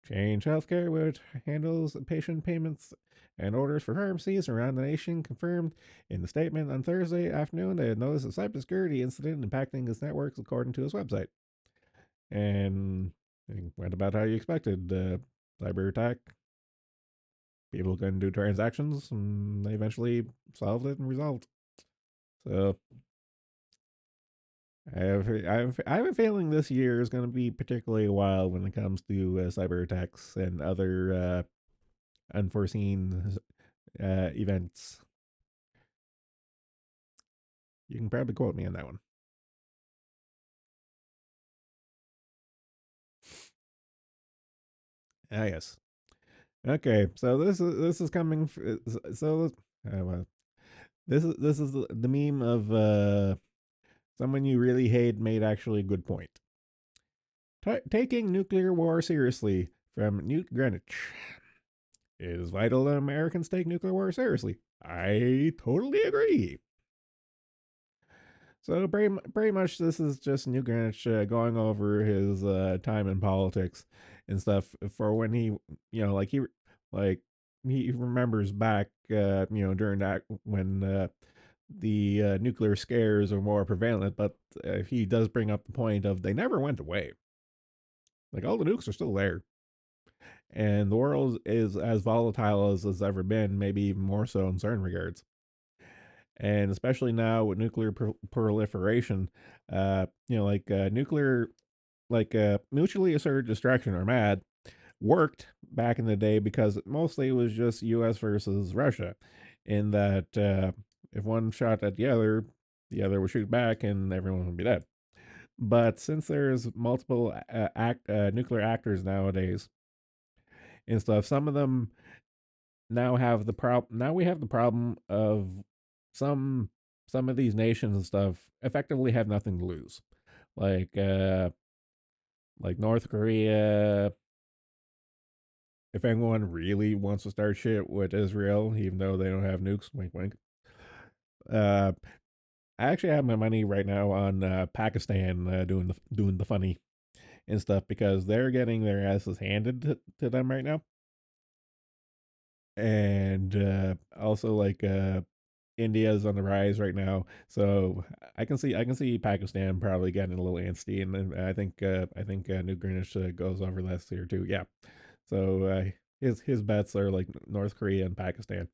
Change Healthcare, which handles patient payments and orders for pharmacies around the nation, confirmed in the statement on Thursday afternoon they had noticed a cybersecurity incident impacting its networks, according to its website. And it went about how you expected. Cyber attack, people couldn't do transactions, and they eventually solved it and resolved. So I have a feeling this year is going to be particularly wild when it comes to cyber attacks and other unforeseen events. You can probably quote me on that one. Ah, yes. Okay, so this is coming. So well, this is the meme of someone you really hate made actually a good point. Taking nuclear war seriously from Newt Greenwich. It is vital that Americans take nuclear war seriously. I totally agree. So pretty much this is just Newt Greenwich going over his time in politics and stuff for when like he remembers back during that when the nuclear scares are more prevalent, but he does bring up the point of they never went away. Like all the nukes are still there, and the world is as volatile as it's ever been, maybe even more so in certain regards. And especially now with nuclear proliferation, nuclear, mutually assured destruction or MAD worked back in the day because mostly it was just U.S. versus Russia, in that if one shot at the other would shoot back and everyone would be dead. But since there's multiple nuclear actors nowadays and stuff, some of them now have the problem. Now we have the problem of some some of these nations and stuff effectively have nothing to lose, like uh, like North Korea. If anyone really wants to start shit with Israel, even though they don't have nukes, wink wink. Uh, I actually have my money right now on Pakistan doing the funny and stuff because they're getting their asses handed to them right now, and also India's on the rise right now, so I can see Pakistan probably getting a little antsy, and then I think New Greenwich goes over last year too. Yeah, so his bets are like North Korea and Pakistan,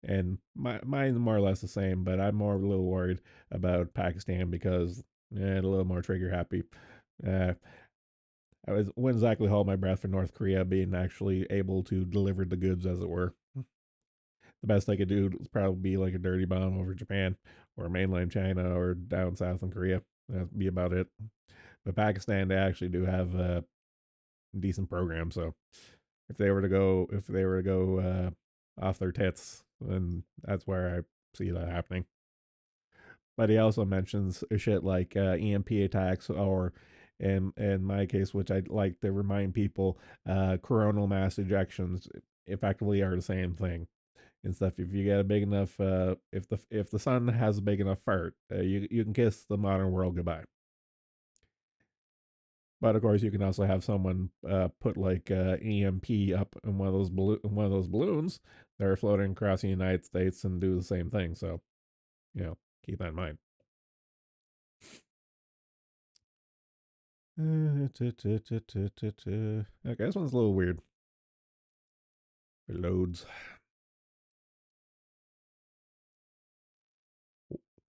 and mine's more or less the same, but I'm more a little worried about Pakistan because a little more trigger happy. Uh, wouldn't exactly hold my breath for North Korea being actually able to deliver the goods, as it were. The best they could do would probably be like a dirty bomb over Japan or mainland China or down south in Korea. That'd be about it. But Pakistan, they actually do have a decent program. So if they were to go off their tits, then that's where I see that happening. But he also mentions shit like EMP attacks, or in my case, which I'd like to remind people, coronal mass ejections effectively are the same thing and stuff. If you get a big enough, if the sun has a big enough fart, you can kiss the modern world goodbye. But of course, you can also have someone put like EMP up in one of those balloons that are floating across the United States and do the same thing. So keep that in mind. Okay, this one's a little weird. It loads.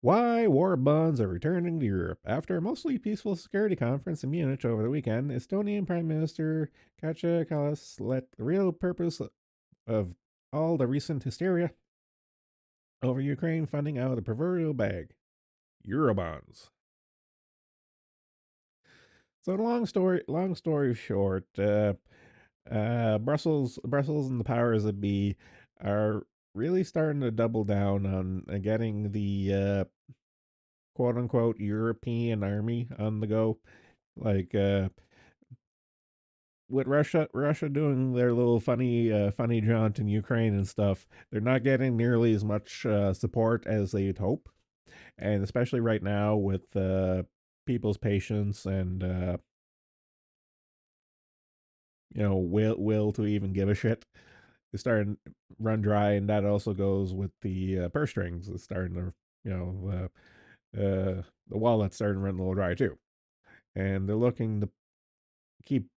Why war bonds are returning to Europe. After a mostly peaceful security conference in Munich over the weekend, Estonian Prime Minister Kaja Kallas let the real purpose of all the recent hysteria over Ukraine funding out of the proverbial bag. Eurobonds. So long story short, Brussels and the powers that be are really starting to double down on getting the quote unquote European army on the go. Like with Russia doing their little funny jaunt in Ukraine and stuff, they're not getting nearly as much support as they'd hope, and especially right now with people's patience and will to even give a shit is starting to run dry, and that also goes with the purse strings. It's starting to the wallet's starting to run a little dry too, and they're looking to keep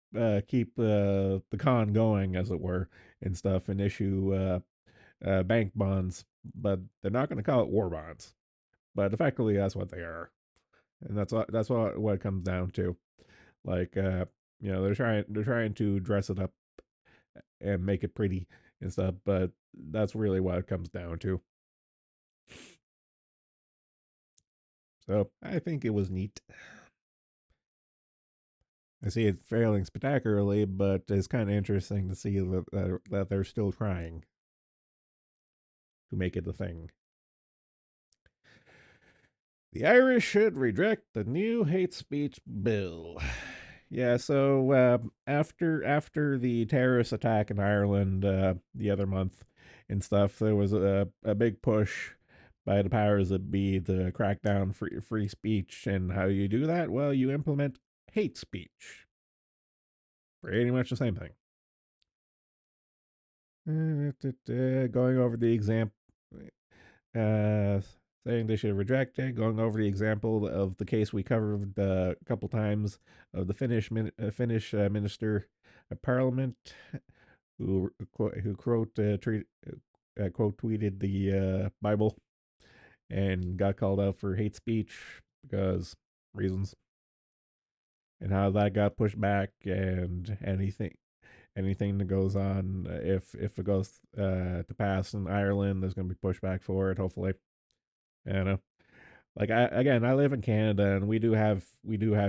the con going, as it were, and stuff, and issue bank bonds, but they're not going to call it war bonds. But effectively, that's what they are, and that's what it comes down to. Like, they're trying to dress it up and make it pretty and stuff, but that's really what it comes down to. So I think it was neat. I see it failing spectacularly, but it's kind of interesting to see that they're still trying to make it a thing. The Irish should reject the new hate speech bill. Yeah, so after the terrorist attack in Ireland the other month and stuff, there was a big push by the powers that be to crack down free speech. And how you do that? Well, you implement hate speech. Pretty much the same thing. Going over the example, uh, saying they should reject it. Going over the example of the case we covered a couple times of the Finnish minister of parliament who quote tweeted the Bible and got called out for hate speech because reasons, and how that got pushed back, and anything that goes on, if it goes to pass in Ireland, there's going to be pushback for it. Hopefully, you know. Like, I live in Canada, and we do have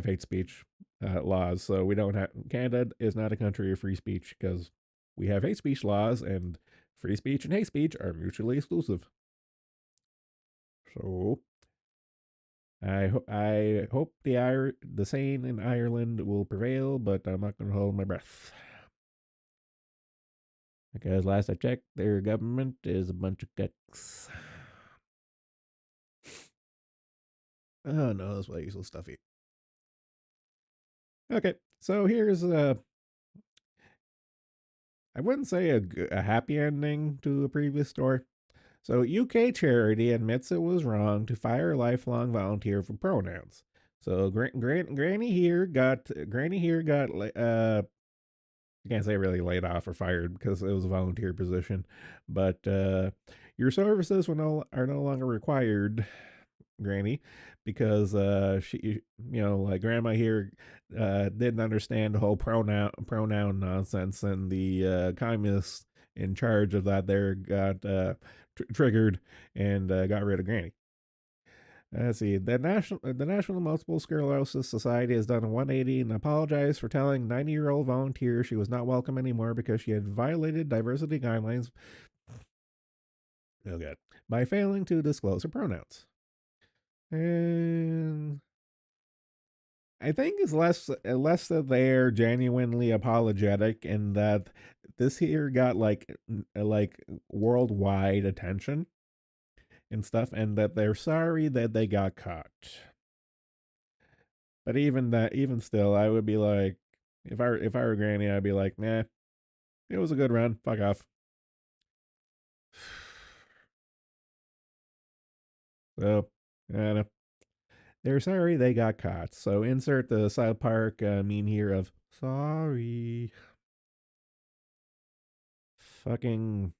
hate speech laws. So we don't have Canada is not a country of free speech because we have hate speech laws, and free speech and hate speech are mutually exclusive. So I hope the sane in Ireland will prevail, but I'm not going to hold my breath. Because last I checked, their government is a bunch of cucks. Oh no, that's why you're so stuffy. Okay, so here's I wouldn't say a happy ending to a previous story. So UK charity admits it was wrong to fire a lifelong volunteer for pronouns. So Granny here got I can't say really laid off or fired because it was a volunteer position, but your services are no longer required, Granny, because she, like Grandma here, didn't understand the whole pronoun nonsense, and the communists in charge of that there got triggered and got rid of Granny. Let's see. The National Multiple Sclerosis Society has done a 180 and apologized for telling 90-year-old volunteer she was not welcome anymore because she had violated diversity guidelines. Oh god, by failing to disclose her pronouns. And I think it's less that they're genuinely apologetic and that this here got like worldwide attention and stuff, and that they're sorry that they got caught. But even still, I would be like, if I were Granny, I'd be like, nah, it was a good run. Fuck off. So, I don't know. They're sorry they got caught. So insert the South Park meme here of sorry. Fucking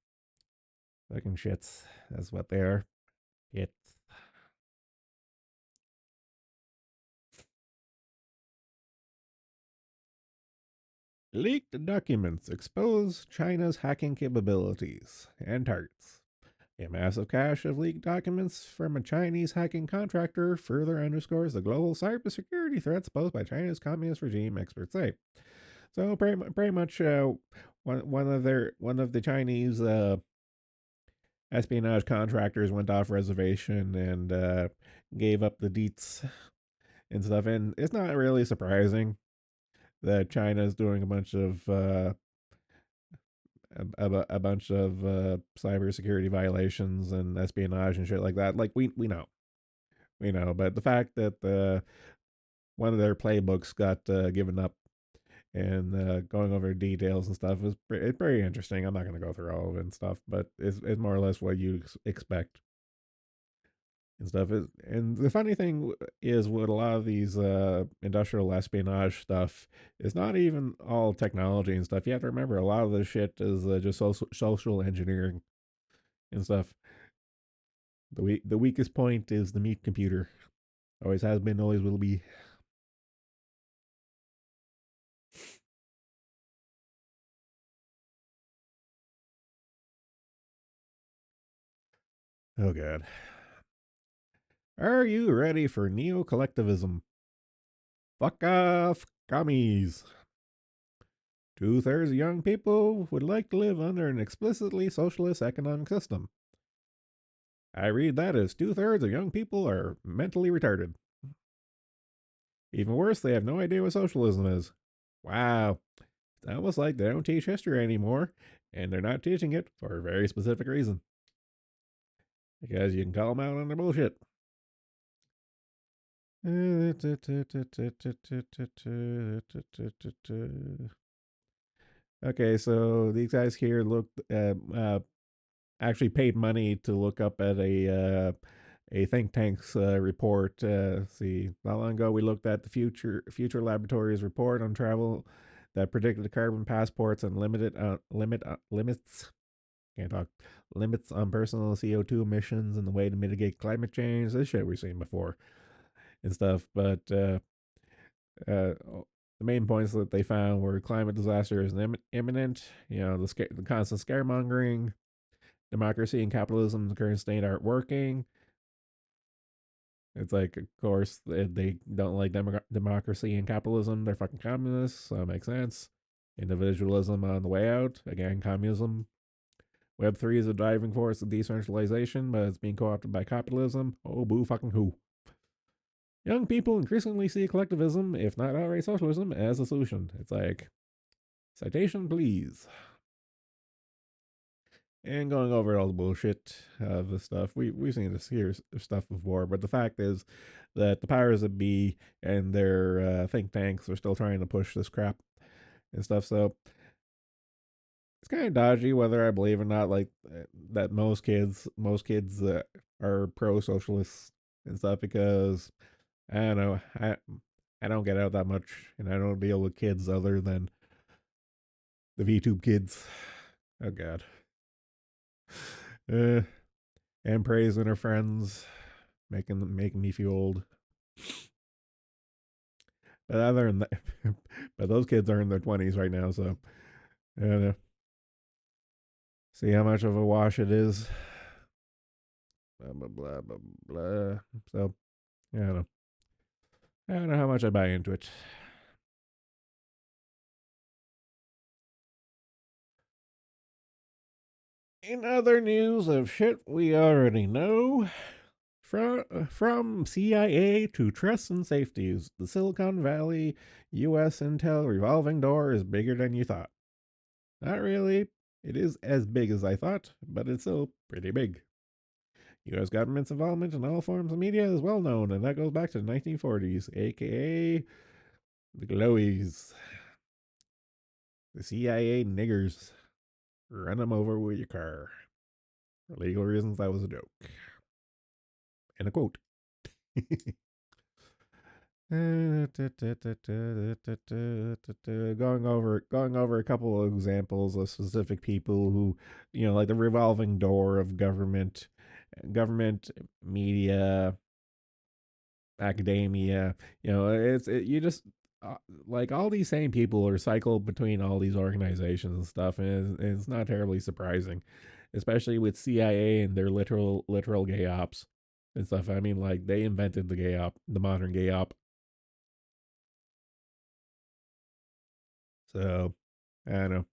fucking shits. That's what they are. It. Leaked documents expose China's hacking capabilities and targets. A massive cache of leaked documents from a Chinese hacking contractor further underscores the global cybersecurity threats posed by China's communist regime, experts say. So pretty much, one of the Chinese espionage contractors went off reservation and gave up the deets and stuff, and it's not really surprising that China is doing a bunch of cybersecurity violations and espionage and shit like that. Like we know, but the fact that one of their playbooks got given up and going over details and stuff is it's very interesting. I'm not going to go through all of it and stuff, but it's more or less what you expect and stuff. And the funny thing is, with a lot of these industrial espionage stuff, it's not even all technology and stuff. You have to remember a lot of this shit is just social engineering and stuff. The weakest point is the meat computer. Always has been, always will be. Oh god. Are you ready for neo collectivism? Fuck off, commies. 2/3 of young people would like to live under an explicitly socialist economic system. I read that as 2/3 of young people are mentally retarded. Even worse, they have no idea what socialism is. Wow. It's almost like they don't teach history anymore, and they're not teaching it for a very specific reason. Because you can call them out on their bullshit. Okay, so these guys here looked actually paid money to look up at a think tank's report. See, not long ago we looked at the Future Laboratories report on travel that predicted the carbon passports and limits. Can't talk. Limits on personal CO2 emissions and the way to mitigate climate change. This shit we've seen before and stuff. But uh, the main points that they found were climate disaster is imminent. You know, the constant scaremongering, democracy and capitalism in the current state aren't working. It's like, of course, they don't like democracy and capitalism. They're fucking communists, so it makes sense. Individualism on the way out. Again, communism. Web3 is a driving force of decentralization, but it's being co opted by capitalism. Oh, boo fucking who. Young people increasingly see collectivism, if not outright socialism, as a solution. It's like, citation, please. And going over all the bullshit of the stuff, we've seen this here stuff before, but the fact is that the powers that be and their think tanks are still trying to push this crap and stuff. So it's kind of dodgy whether I believe or not. Like that most kids are pro socialists and stuff because I don't know. I don't get out that much, and I don't deal with kids other than the VTube kids. Oh God. Uh, and praising her friends, making me feel old. But other than that, but those kids are in their 20s right now, so I don't know. See how much of a wash it is. Blah blah blah blah blah. So I don't know. I don't know how much I buy into it. In other news of shit we already know, from CIA to trust and safeties, the Silicon Valley U.S. Intel revolving door is bigger than you thought. Not really. It is as big as I thought, but it's still pretty big. U.S. government's involvement in all forms of media is well known, and that goes back to the 1940s, aka the Glowies. The CIA niggers. Run them over with your car. For legal reasons, that was a joke. And a quote. Going over a couple of examples of specific people who, like the revolving door of government, media, academia. You just uh, like all these same people are cycled between all these organizations and stuff, and it's not terribly surprising, especially with CIA and their literal gay ops and stuff. I mean, like they invented the gay op, the modern gay op. So I don't know,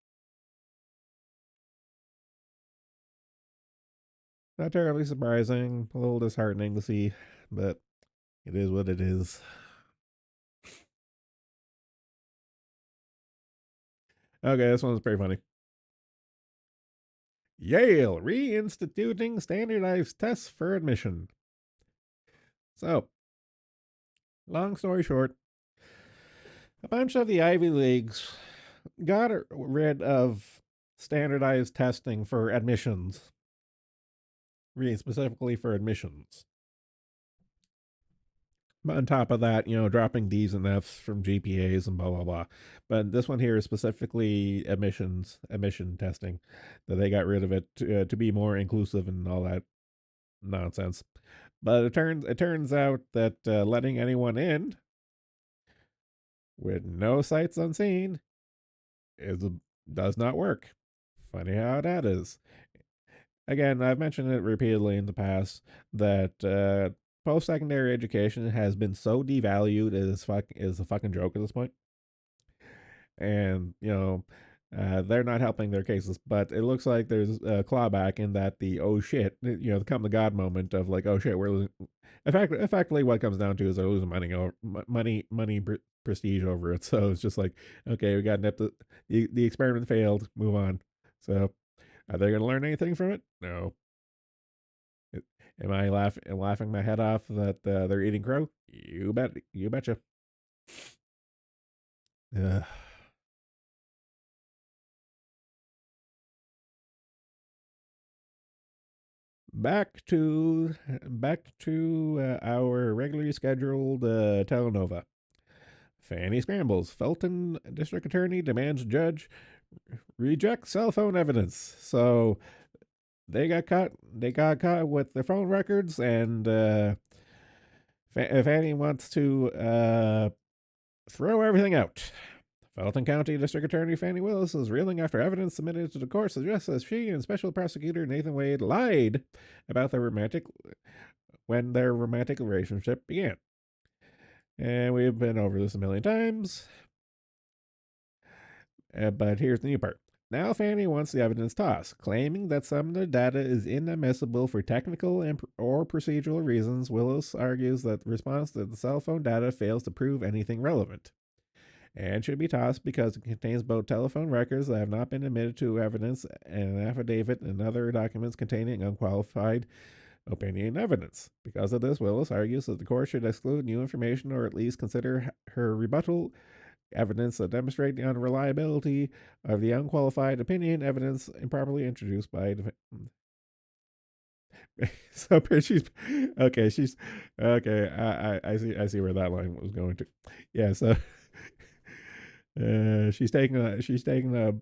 not terribly surprising, a little disheartening to see, but it is what it is. Okay, this one's pretty funny. Yale reinstituting standardized tests for admission. So, long story short, a bunch of the Ivy Leagues got rid of standardized testing for admissions, really specifically for admissions. But on top of that, dropping D's and F's from GPAs and blah blah blah. But this one here is specifically admission testing, that they got rid of it to be more inclusive and all that nonsense. But it turns out that letting anyone in with no sights unseen is does not work. Funny how that is. Again, I've mentioned it repeatedly in the past that post secondary education has been so devalued, it is a fucking joke at this point. And they're not helping their cases, but it looks like there's a clawback in that the oh shit, the come to God moment of like, oh shit, we're losing. Effectively, what it comes down to is they're losing money, prestige over it. So it's just like, okay, we got nipped. The experiment failed. Move on. So are they going to learn anything from it? No. Am I laughing my head off that they're eating crow? You bet. You betcha. Ugh. Back to our regularly scheduled telenova. Fanny scrambles. Felton District Attorney demands judge reject cell phone evidence. So they got caught. They got caught with their phone records, and Fanny wants to throw everything out. Felton County District Attorney Fannie Willis is reeling after evidence submitted to the court suggests that she and Special Prosecutor Nathan Wade lied about their romantic relationship began. And we've been over this a million times. But here's the new part. Now Fannie wants the evidence tossed, claiming that some of the data is inadmissible for technical or procedural reasons. Willis argues that the response to the cell phone data fails to prove anything relevant and should be tossed because it contains both telephone records that have not been admitted to evidence and an affidavit and other documents containing unqualified opinion evidence. Because of this, Willis argues that the court should exclude new information or at least consider her rebuttal evidence that demonstrate the unreliability of the unqualified opinion evidence improperly introduced by so she's okay. She's okay. I see where that line was going to. Yeah. So she's taking a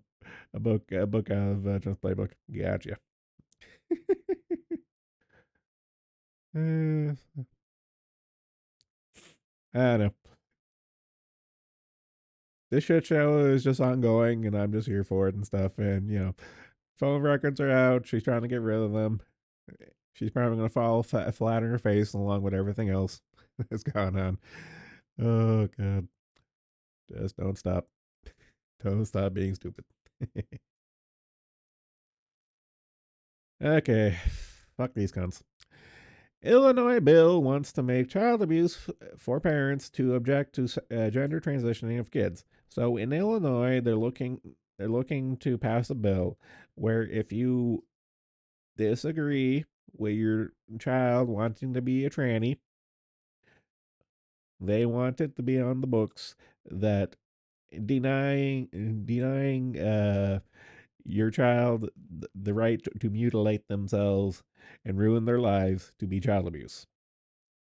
book out of Trent's playbook. Gotcha. uh, I don't know. This shit show is just ongoing, and I'm just here for it and stuff. And phone records are out. She's trying to get rid of them. She's probably going to fall flat on her face along with everything else that's going on. Oh god, just don't stop. Don't stop being stupid. Okay, fuck these cunts. Illinois bill wants to make child abuse for parents to object to gender transitioning of kids. So in Illinois, they're looking to pass a bill where if you disagree with your child wanting to be a tranny, they want it to be on the books that denying your child the right to mutilate themselves and ruin their lives to be child abuse.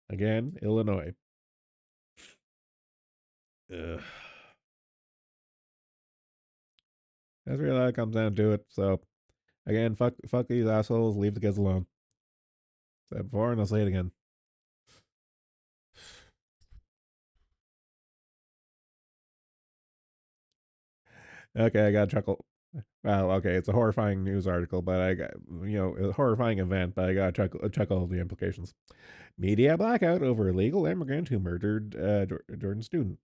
Again, Illinois. Ugh. That's really how it comes down to it. So again, fuck these assholes. Leave the kids alone. Said before and I'll say it again. Okay, I got to chuckle. Well, okay, it's a horrifying news article, but I got a horrifying event, but I got to chuckle the implications. Media blackout over illegal immigrant who murdered Jordan student.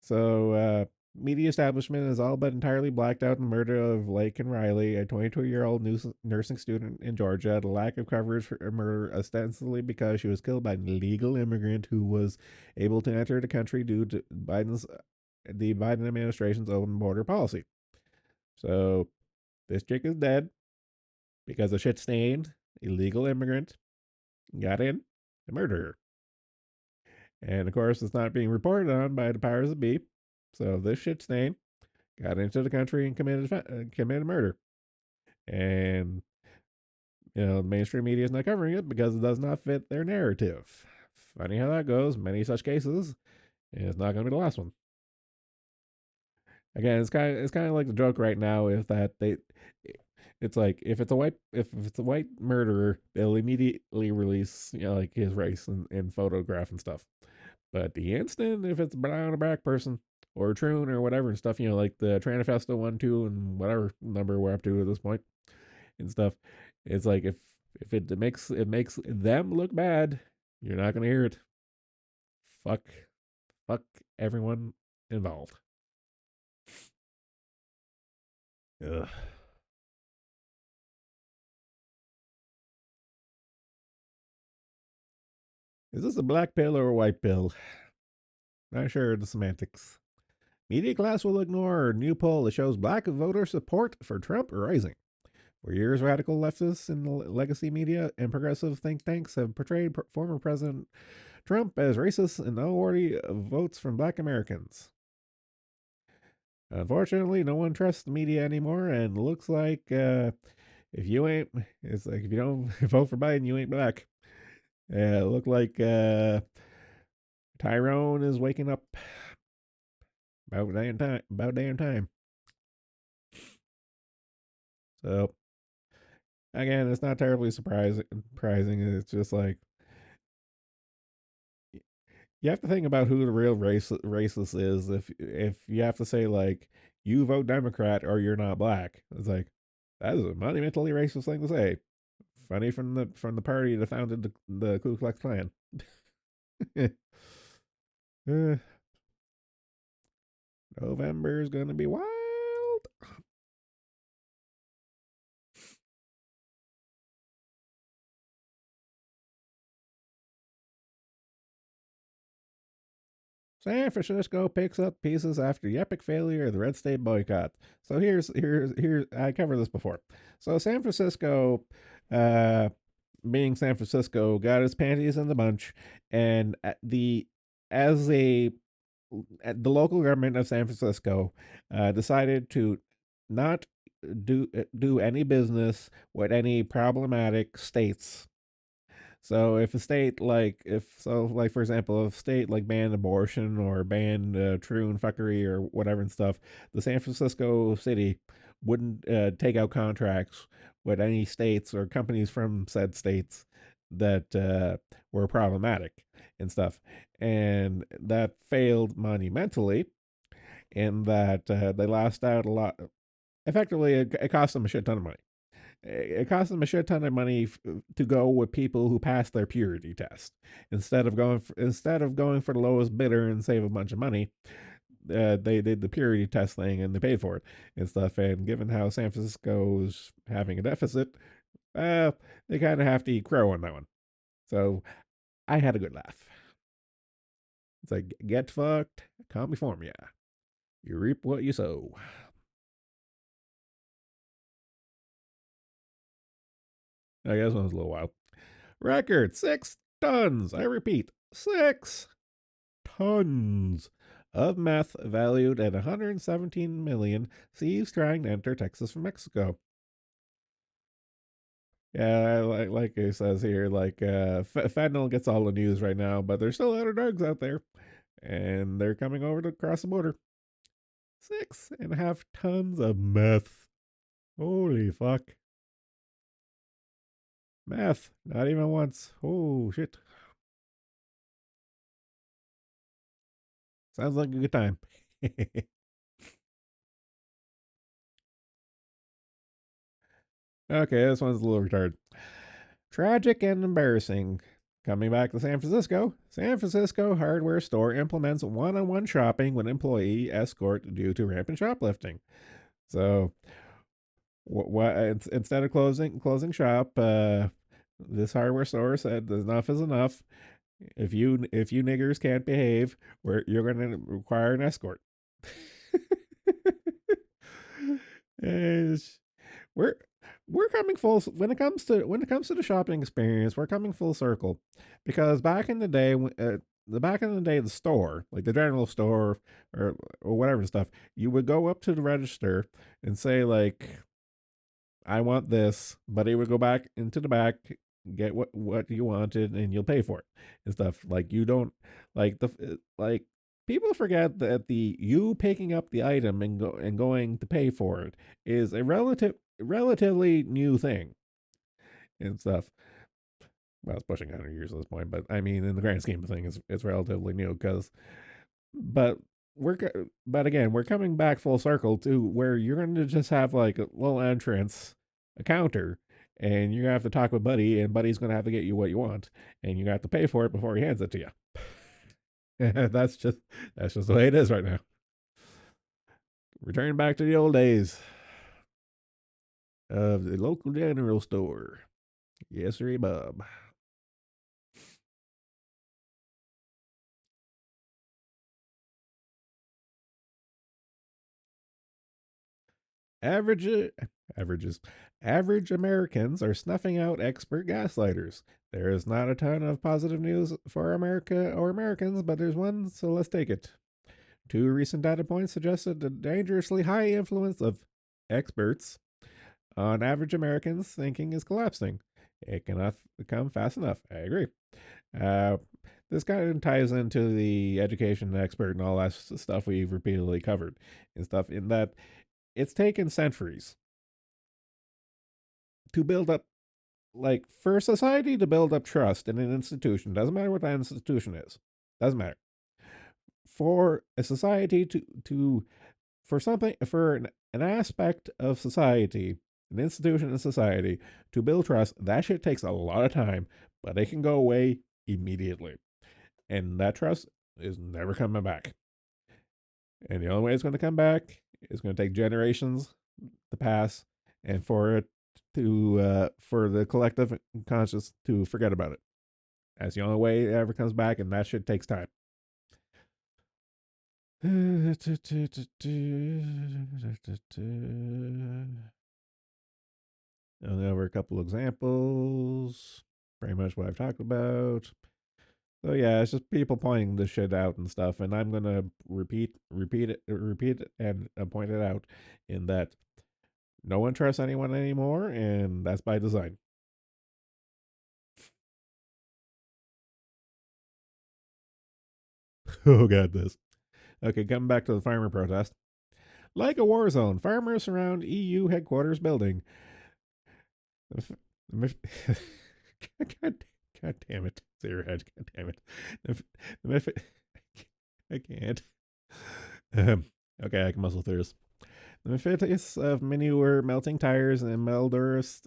So, media establishment is all but entirely blacked out in the murder of Lake and Riley, a 22-year-old nursing student in Georgia. The lack of coverage for a murder ostensibly because she was killed by an illegal immigrant who was able to enter the country due to Biden's the Biden administration's open border policy. So this chick is dead because a shit stained illegal immigrant got in and murdered her. And of course, it's not being reported on by the powers that be. So this shit stain got into the country and committed murder. And the mainstream media is not covering it because it does not fit their narrative. Funny how that goes. Many such cases, and it's not going to be the last one. Again, it's kind of like the joke right now is that it's like if it's a white murderer, they'll immediately release like his race and photograph and stuff. But the instant if it's a brown or black person or Troon or whatever and stuff, like the Tranifesto 1, 2, and whatever number we're up to at this point and stuff, it's like if it makes them look bad, you're not gonna hear it. Fuck fuck everyone involved. Ugh. Is this a black pill or a white pill? Not sure the semantics. Media class will ignore new poll that shows black voter support for Trump rising. For years, radical leftists in the legacy media and progressive think tanks have portrayed former President Trump as racist and no worthy of votes from black Americans. Unfortunately, no one trusts the media anymore, and looks like it's like if you don't vote for Biden, you ain't black. Look like Tyrone is waking up about damn time. About damn time. So again, it's not terribly surprising. It's just like you have to think about who the real racist is. If you have to say like you vote Democrat or you're not black, it's like that is a monumentally racist thing to say. Funny from the party that founded the Ku Klux Klan. November is gonna be wild. San Francisco picks up pieces after the epic failure of the red state boycott. So here's I covered this before. So San Francisco, uh, being San Francisco, got its panties in the bunch, and as a the local government of San Francisco decided to not do any business with any problematic states. So if a state like for example, if a state like banned abortion or banned true and fuckery or whatever and stuff, the San Francisco city wouldn't take out contracts with any states or companies from said states that were problematic and stuff, and that failed monumentally in that they lost out a lot. Effectively, it cost them a shit ton of money. It costs them a shit ton of money to go with people who pass their purity test instead of going for the lowest bidder and save a bunch of money. They did the purity test thing and they paid for it and stuff. And given how San Francisco's having a deficit, they kind of have to eat crow on that one. So I had a good laugh. It's like get fucked, California. You reap what you sow. I guess one was a little wild. Record 6 tons. I repeat, 6 tons of meth valued at 117 million seized trying to enter Texas from Mexico. Yeah, like it says here, like fentanyl gets all the news right now, but there's still other drugs out there, and they're coming over to cross the border. 6.5 tons of meth. Holy fuck. Meth. Not even once. Oh shit. Sounds like a good time. Okay, this one's a little retarded. Tragic and embarrassing. Coming back to San Francisco hardware store implements one-on-one shopping with employee escort due to rampant shoplifting. So, instead of closing shop, this hardware store said enough is enough. If you niggers can't behave, you're going to require an escort. It's- we're we're coming full when it comes to the shopping experience. We're coming full circle because back in the day, the back in the day, the store, like the general store or whatever stuff, you would go up to the register and say like, I want this, but it would go back into the back, get what you wanted, and you'll pay for it and stuff. Like you don't like people forget that the you picking up the item and going to pay for it is a relatively new thing and stuff. Well, it's pushing 100 years at this point, but I mean, in the grand scheme of things, it's relatively new because but but again, we're coming back full circle to where you're going to just have like a little entrance, a counter, and you're gonna have to talk with Buddy, and Buddy's gonna have to get you what you want, and you have to pay for it before he hands it to you. That's just the way it is right now. Return back to the old days of the local general store. Yes, sir, Bob. Average averages average Americans are snuffing out expert gaslighters. There is not a ton of positive news for America or Americans, but there's one, so let's take it. Two recent data points suggested the dangerously high influence of experts on average Americans' thinking is collapsing. It cannot come fast enough. I agree. Uh, this kind of ties into the education expert and all that stuff we've repeatedly covered and stuff in that it's taken centuries to build up, like, for society to build up trust in an institution. Doesn't matter what that institution is. Doesn't matter. For a society to for something for an aspect of society, an institution in society to build trust, that shit takes a lot of time, but it can go away immediately. And that trust is never coming back. And the only way it's going to come back is going to take generations to pass and for it for the collective conscious to forget about it. That's the only way it ever comes back, and that shit takes time. I'll go over a couple examples. Pretty much what I've talked about. So yeah, it's just people pointing this shit out and stuff, and I'm gonna repeat it, and point it out in that no one trusts anyone anymore, and that's by design. Oh god, this. Okay, coming back to the farmer protest. Like a war zone, farmers surround EU headquarters building. God, God damn it. Zero head. God damn it. I can't. Okay, I can muscle through this. The mephitis of manure, melting tires, and malodorous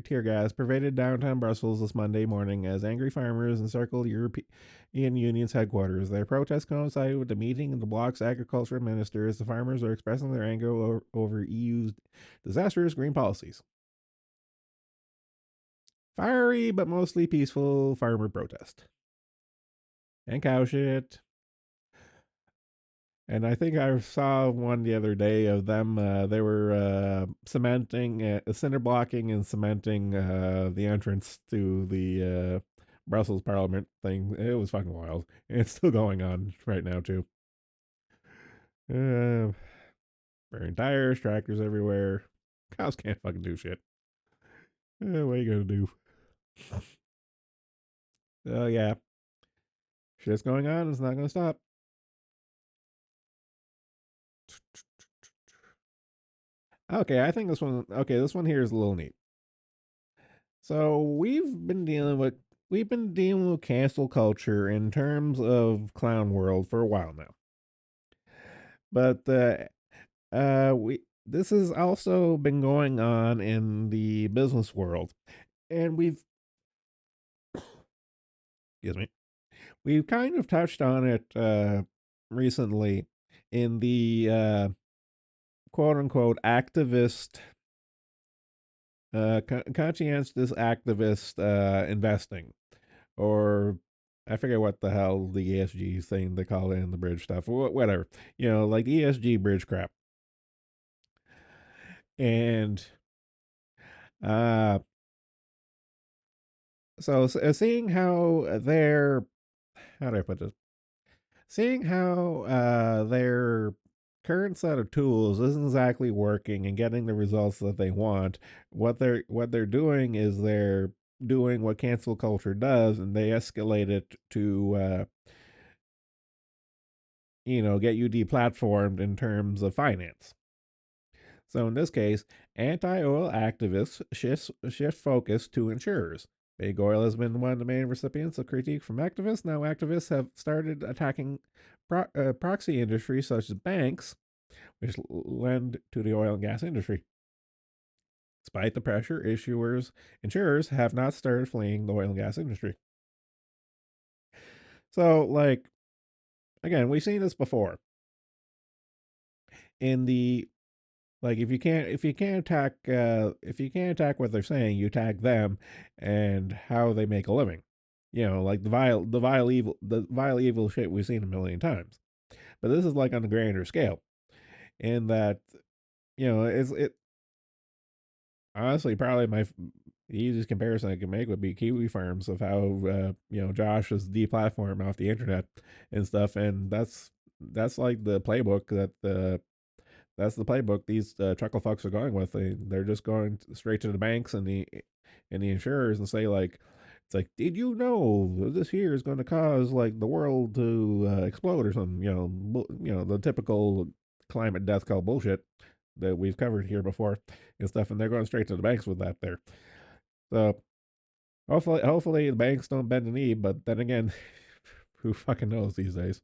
tear gas pervaded downtown Brussels this Monday morning as angry farmers encircled European Union's headquarters. Their protest coincided with the meeting of the bloc's agriculture ministers. The farmers are expressing their anger over EU's disastrous green policies. Fiery but mostly peaceful farmer protest. And cow shit. And I think I saw one the other day of them. They were cementing, cinder blocking, and cementing the entrance to the Brussels Parliament thing. It was fucking wild. And it's still going on right now too. Uh, Burning tires, tractors everywhere. Cows can't fucking do shit. What are you gonna do? Oh yeah, shit's going on. It's not gonna stop. Okay, I think this one. Okay, this one here is a little neat. So we've been dealing with cancel culture in terms of clown world for a while now. But we this has also been going on in the business world, and excuse me, we've kind of touched on it recently in the quote unquote activist conscientious activist investing or I forget what the hell the ESG thing they call it in the bridge stuff. Whatever, like the ESG bridge crap. And uh, so seeing how how do I put this? Seeing how their current set of tools isn't exactly working and getting the results that they want, what they're doing is they're doing what cancel culture does, and they escalate it to get you deplatformed in terms of finance. So in this case, anti-oil activists shift focus to insurers. Big oil has been one of the main recipients of critique from activists. Now activists have started attacking proxy industries such as banks, which lend to the oil and gas industry. Despite the pressure, insurers have not started fleeing the oil and gas industry. So, like, again, we've seen this before. In the Like, if you can't attack what they're saying, you attack them and how they make a living. Like the vile evil shit we've seen a million times. But this is like on a grander scale, in that it's it honestly probably the easiest comparison I can make would be Kiwi Farms, of how Josh is deplatformed off the internet and stuff, and that's like the playbook that's the playbook these chuckle fucks are going with. They're just going straight to the banks and the insurers and say, like, it's like, did you know this here is going to cause like the world to explode or something? The typical climate death call bullshit that we've covered here before and stuff. And they're going straight to the banks with that there. So hopefully the banks don't bend the knee. But then again, who fucking knows these days?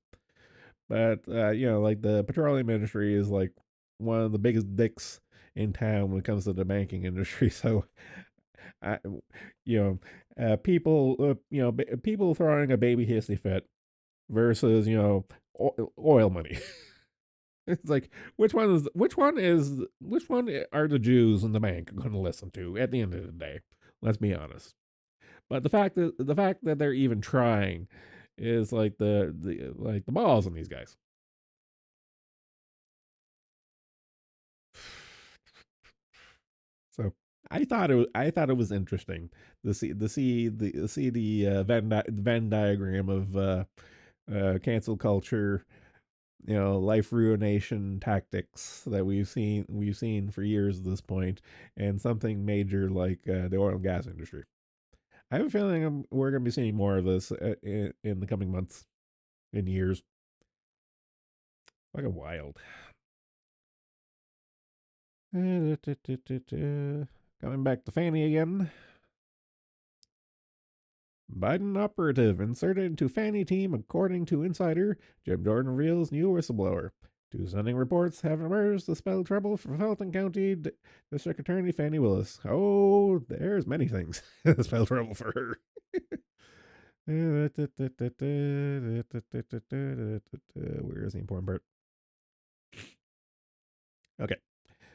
But like the petroleum industry is like one of the biggest dicks in town when it comes to the banking industry. So, I, people, people throwing a baby hissy fit versus oil money. It's like, which one are the Jews in the bank going to listen to at the end of the day? Let's be honest. But the fact that they're even trying is like the balls on these guys. So I thought it was interesting to see the Venn diagram of cancel culture, life ruination tactics that we've seen for years at this point, and something major like the oil and gas industry. I have a feeling we're going to be seeing more of this in the coming months and years. Fucking wild. Coming back to Fanny again. Biden operative inserted into Fanny team according to insider. Jim Jordan reveals new whistleblower. Two stunning reports have emerged to spell trouble for Felton County District Attorney Fanny Willis. Oh, there's many things that spell trouble for her. Where is the important part? Okay.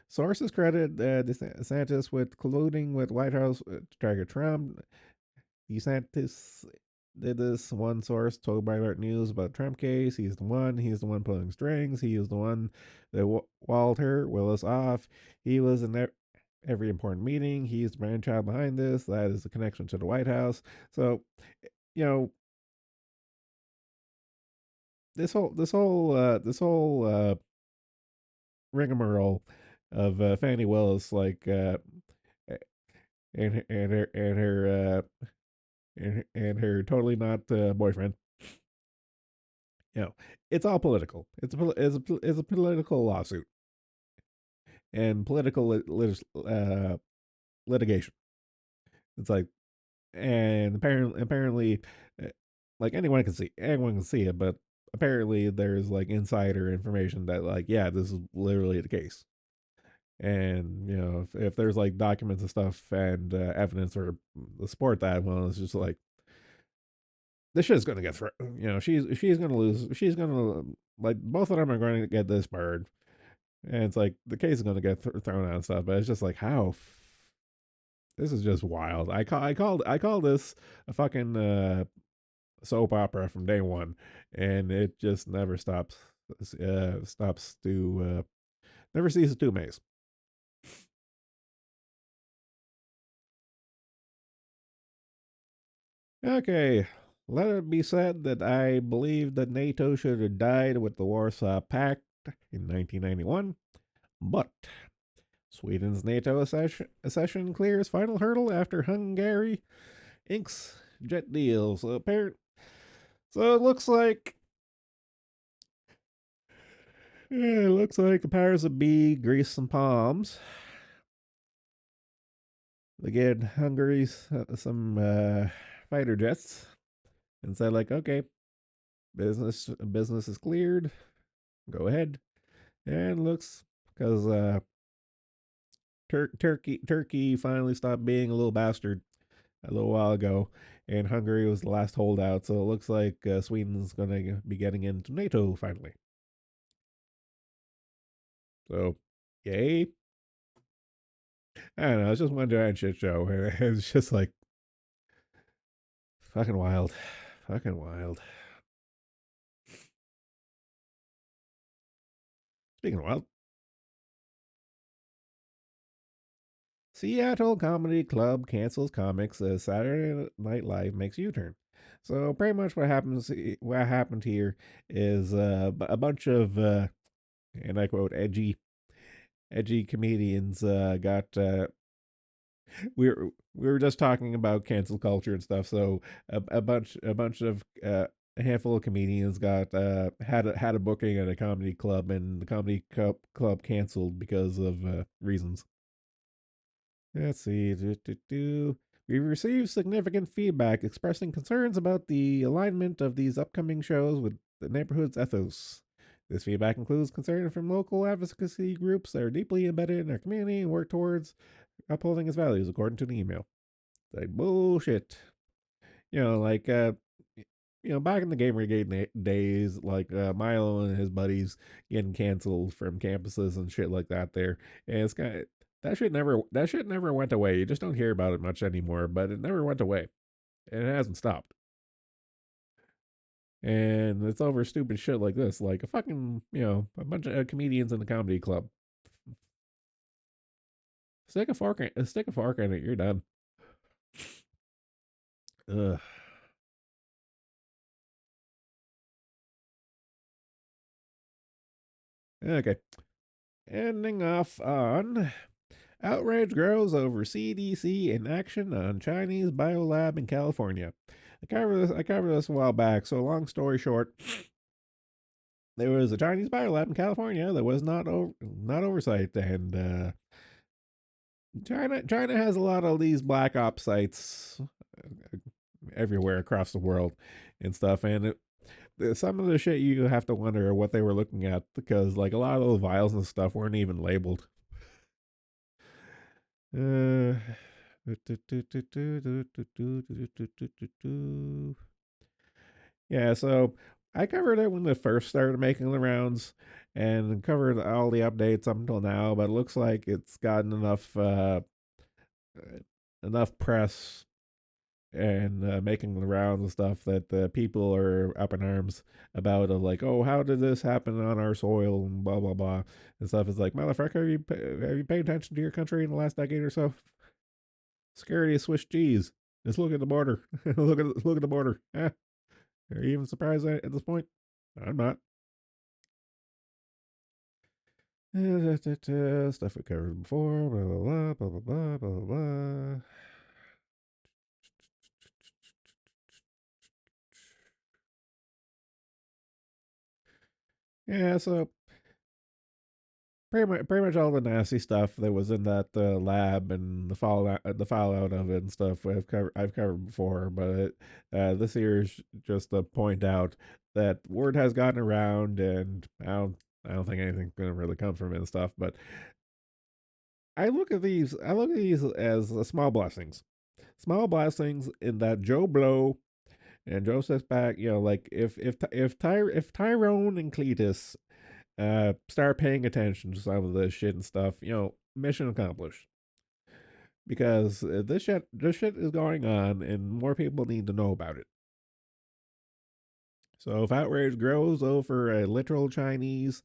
Sources credit DeSantis with colluding with White House to target Trump. DeSantis did this, one source told Breitbart News about Trump case. He's the one pulling strings. He is the one that walled her, Willis off. He was in every important meeting. He's the brainchild behind this. That is the connection to the White House. So, you know, this whole rigmarole of Fannie Willis, like, and her totally not boyfriend. It's all political. It's a political lawsuit and political litigation. It's like, and apparently, uh, like anyone can see it, but apparently there's like insider information that, like, yeah, this is literally the case. And if there's like documents and stuff and evidence or support that, well, it's just like, this shit's gonna get through. She's gonna lose. She's gonna, like, both of them are going to get this bird, and it's like the case is gonna get thrown out and stuff. But it's just like, how this is just wild. I call this a fucking soap opera from day one, and it just never stops. Stops to never ceases to amaze. Okay, let it be said that I believe that NATO should have died with the Warsaw Pact in 1991, but Sweden's NATO accession clears final hurdle after Hungary inks jet deal. So it looks like the powers that be grease some palms. They get Hungary's some fighter jets and said like, okay, business is cleared. Go ahead. And looks because Turkey finally stopped being a little bastard a little while ago, and Hungary was the last holdout. So it looks like Sweden's going to be getting into NATO finally. So, yay! I don't know. It's just one giant shit show, and it's just like fucking wild, fucking wild. Speaking of wild, Seattle Comedy Club cancels comics as Saturday Night Live makes U-turn. So pretty much what happened here is a bunch of and I quote edgy comedians got we were just talking about cancel culture and stuff. So a bunch of a handful of comedians got had a booking at a comedy club, and the comedy club canceled because of reasons. Let's see. We received significant feedback expressing concerns about the alignment of these upcoming shows with the neighborhood's ethos. This feedback includes concern from local advocacy groups that are deeply embedded in our community and work towards upholding its values, according to the email. It's like bullshit. You know, like back in the Gamergate days, like Milo and his buddies getting canceled from campuses and shit like that. There, and it's kind of that shit never went away. You just don't hear about it much anymore, but it never went away, and it hasn't stopped. And it's over stupid shit like this, like a fucking a bunch of comedians in the comedy club. Stick a fork in it. You're done. Ugh. Okay. Ending off on outrage grows over CDC inaction on Chinese biolab in California. I covered this a while back. So long story short, there was a Chinese biolab in California that was not oversight, and China has a lot of these black ops sites everywhere across the world and stuff, and some of the shit you have to wonder what they were looking at, because like a lot of those vials and stuff weren't even labeled. Uh, yeah, so I covered it when it first started making the rounds and covered all the updates up until now, but it looks like it's gotten enough press and making the rounds and stuff that people are up in arms about, of like, oh, how did this happen on our soil and blah blah blah and stuff. It's like, motherfucker, have you paid attention to your country in the last decade or so? Scary as Swiss cheese. Just look at the border. Look at the border. Are you even surprised at this point? I'm not. Stuff we covered before. Blah blah blah blah blah blah blah blah. Yeah, so pretty much all the nasty stuff that was in that lab and the fallout of it and stuff I've covered before, but this here is just to point out that word has gotten around, and I don't think anything's gonna really come from it and stuff. But I look at these as small blessings, small blessings in that Joe Blow and Joe Sixpack, like if Tyrone and Cletus start paying attention to some of this shit and stuff, mission accomplished. Because this shit is going on, and more people need to know about it. So if outrage grows over a literal Chinese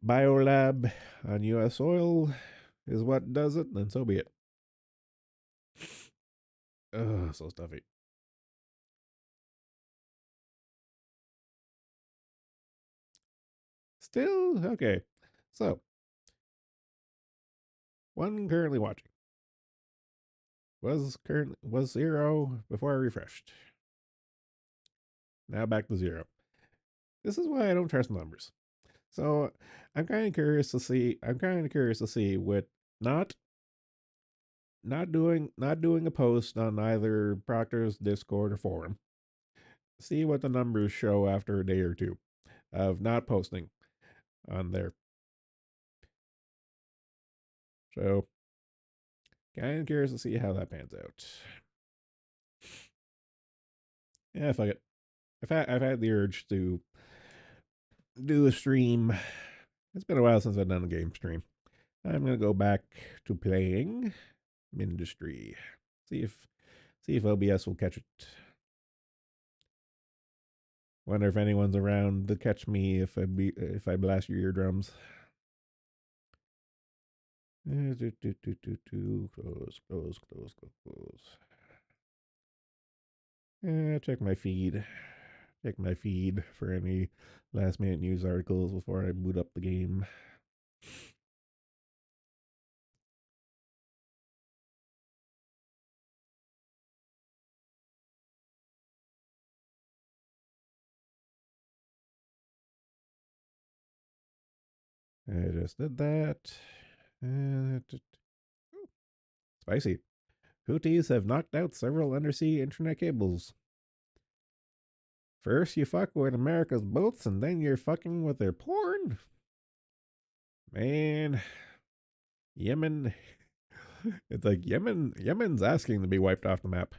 biolab on U.S. soil is what does it, then so be it. Ugh, so stuffy. Still okay. So one currently watching was 0 before I refreshed. Now back to 0. This is why I don't trust numbers. So I'm kind of curious to see. I'm kind of curious to see with not not doing a post on either Proctor's Discord or forum. See what the numbers show after a day or two of not posting on there. So kind of curious to see how that pans out. Yeah, fuck it. I've had the urge to do a stream. It's been a while since I've done a game stream. I'm gonna go back to playing Mindustry. See if OBS will catch it. Wonder if anyone's around to catch me if I blast your eardrums. Close. Check my feed. Check my feed for any last minute news articles before I boot up the game. I just did that. Spicy. Houthis have knocked out several undersea internet cables. First you fuck with America's boats and then you're fucking with their porn? Man, Yemen. It's like Yemen's asking to be wiped off the map.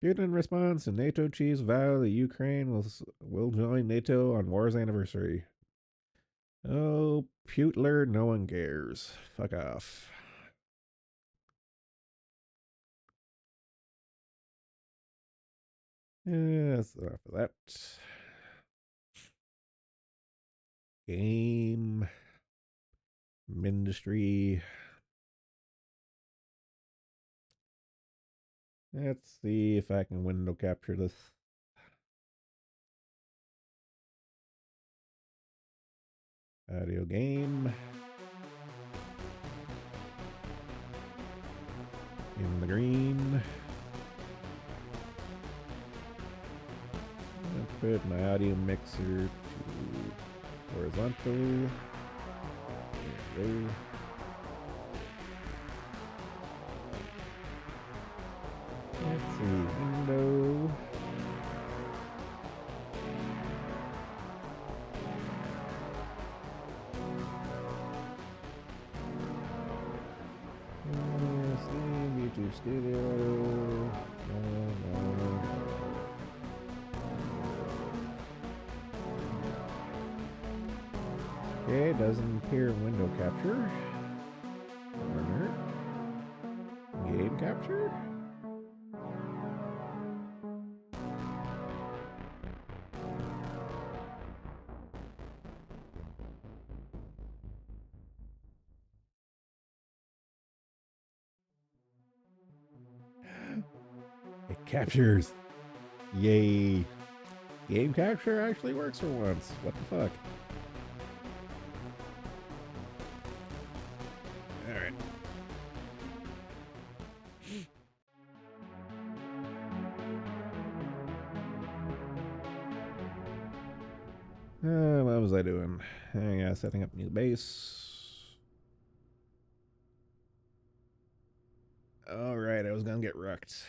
Putin responds to NATO chiefs vow that Ukraine will join NATO on war's anniversary. Oh, Putler, no one cares. Fuck off. Yeah, that's enough of that. Game. Industry. Let's see if I can window capture this. Audio game. In the green. I'll put my audio mixer to horizontal. There we go. Let's see, window. Steam, YouTube Studio. No. Okay, doesn't appear window capture. Corner. Game capture. It captures. Yay. Game capture actually works for once. What the fuck? Alright. What was I doing? Yeah, setting up new base. Alright, I was gonna get wrecked.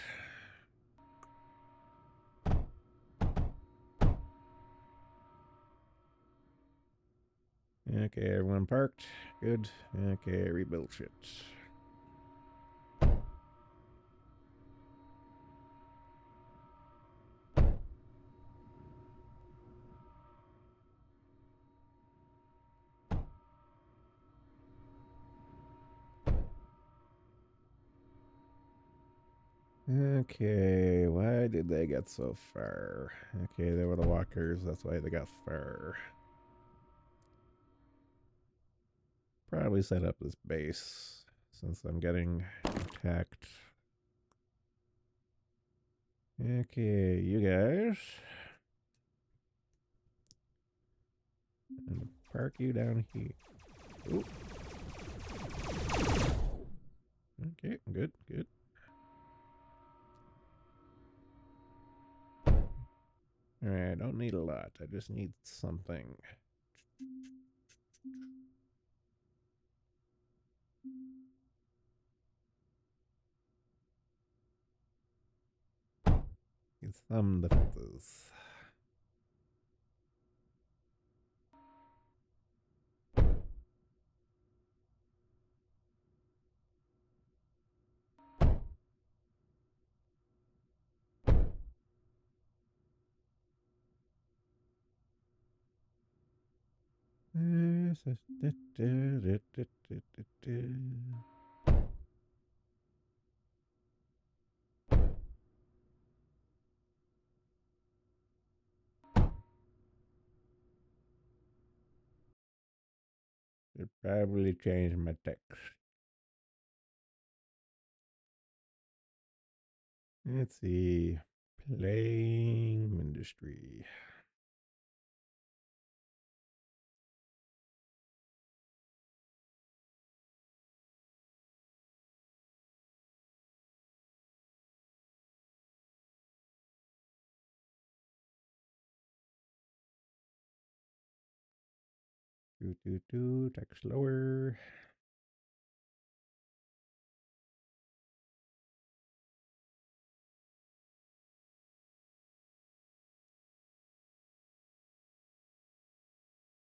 Okay, everyone parked. Good. Okay, rebuild shit. Okay, why did they get so far? Okay, they were the walkers, that's why they got far. Probably set up this base since I'm getting attacked. Okay, you guys. And park you down here. Ooh. Okay, good, good. Alright, I don't need a lot. I just need something. Need some defenses. Should probably change my text. Let's see. Playing industry. Text lower.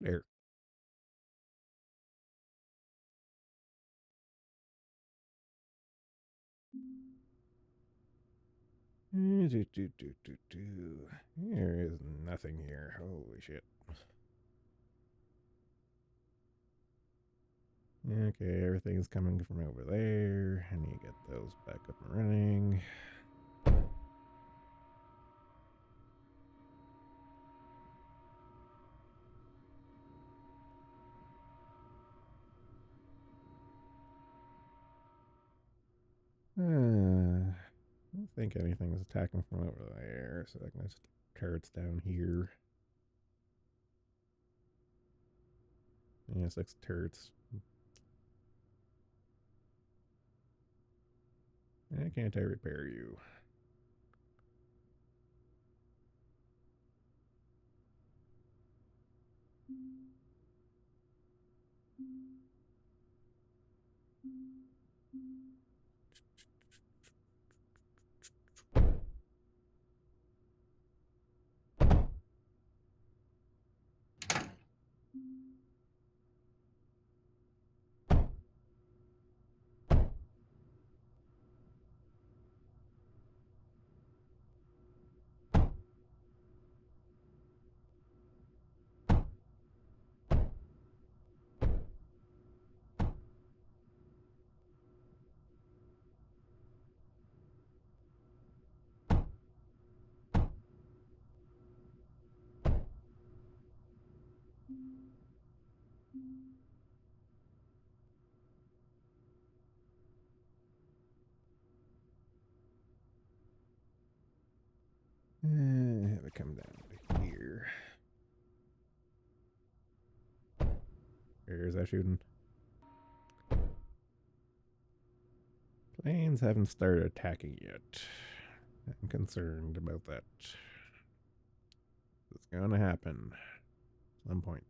There. There is nothing here. Holy shit. Okay, everything's coming from over there. I need to get those back up and running. I don't think anything's attacking from over there, so I can just turrets down here. Yeah, 6 turrets. Can't I repair you? Have it come down to here. Where is that shooting? Planes haven't started attacking yet. I'm concerned about that. It's gonna happen at some point.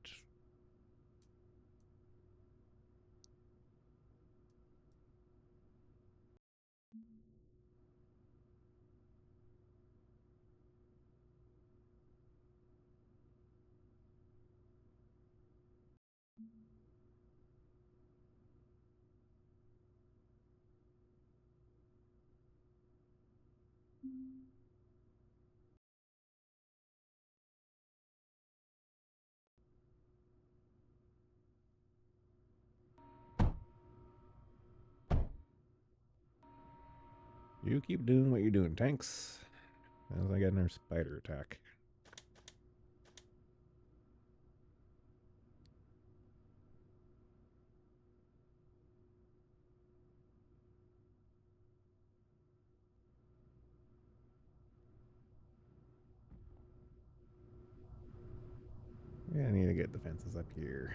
You keep doing what you're doing, tanks. As I get another spider attack. Yeah, I need to get defenses up here.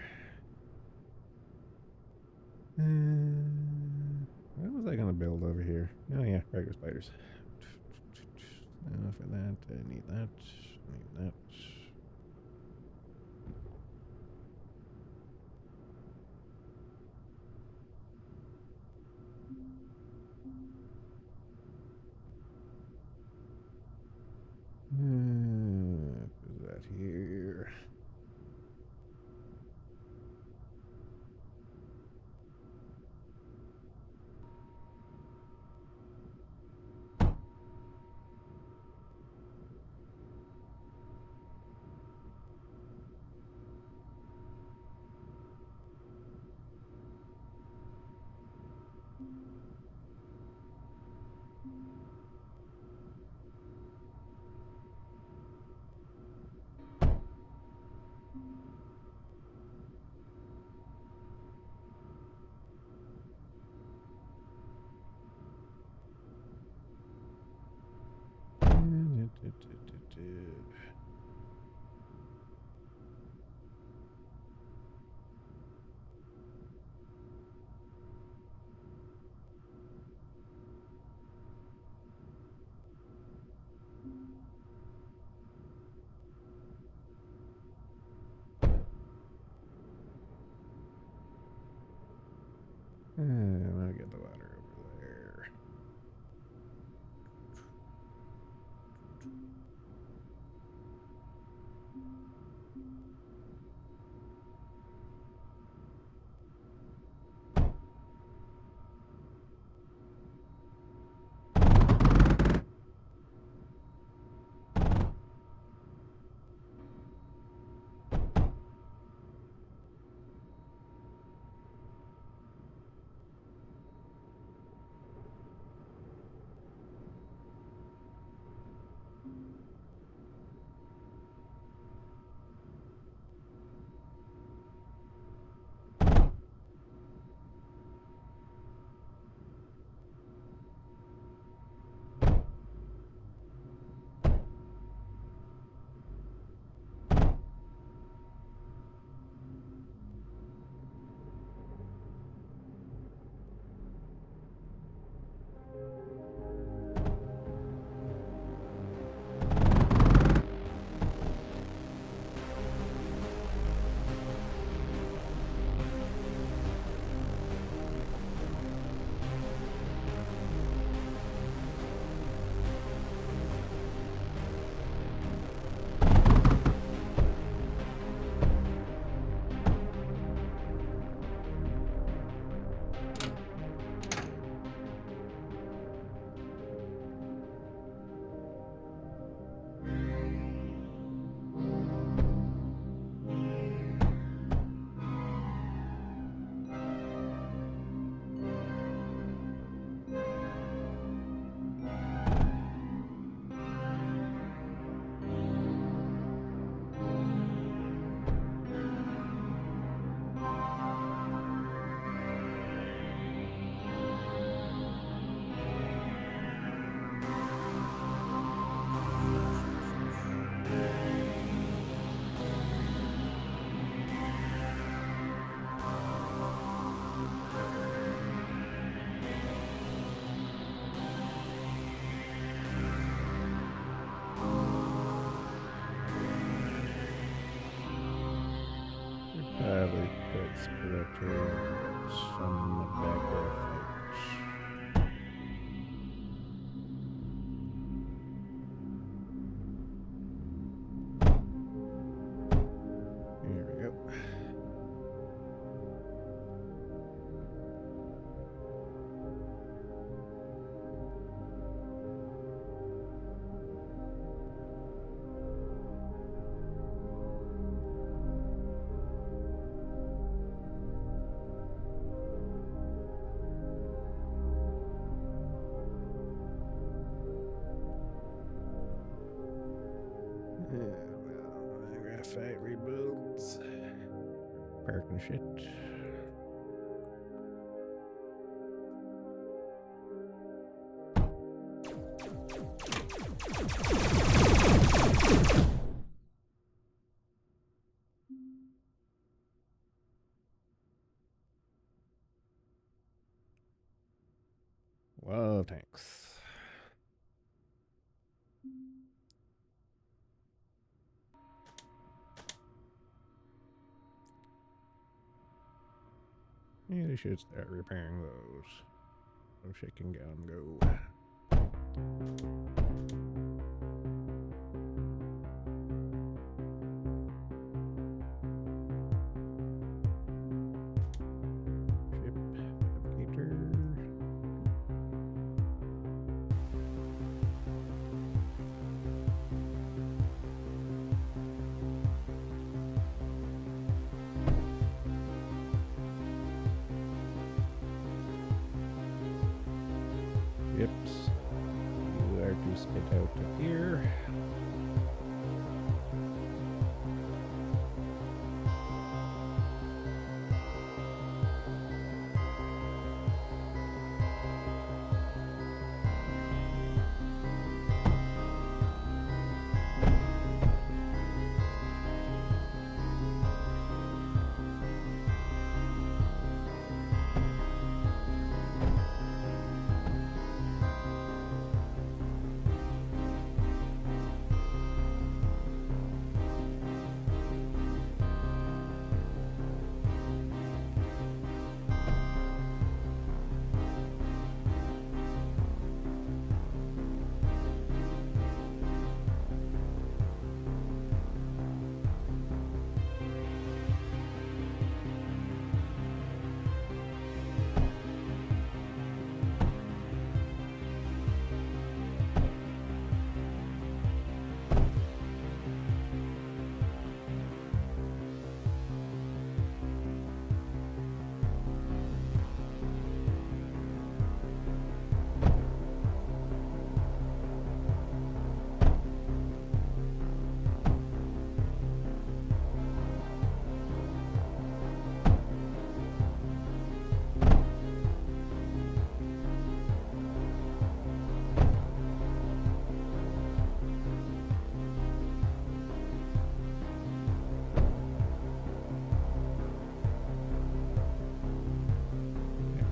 What was I gonna build over here? Oh yeah, regular spiders. For that, I need that. I need that. Put that here. I'll get the water over there. Probably put splitter and some backdoor flinch. Here we go. Fight rebuilds. Parking shit. Whoa, tanks. Yeah, they should start repairing those. So shit can go and go. Ship fabricator. Ships. You are to spit out to here.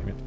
Damn it.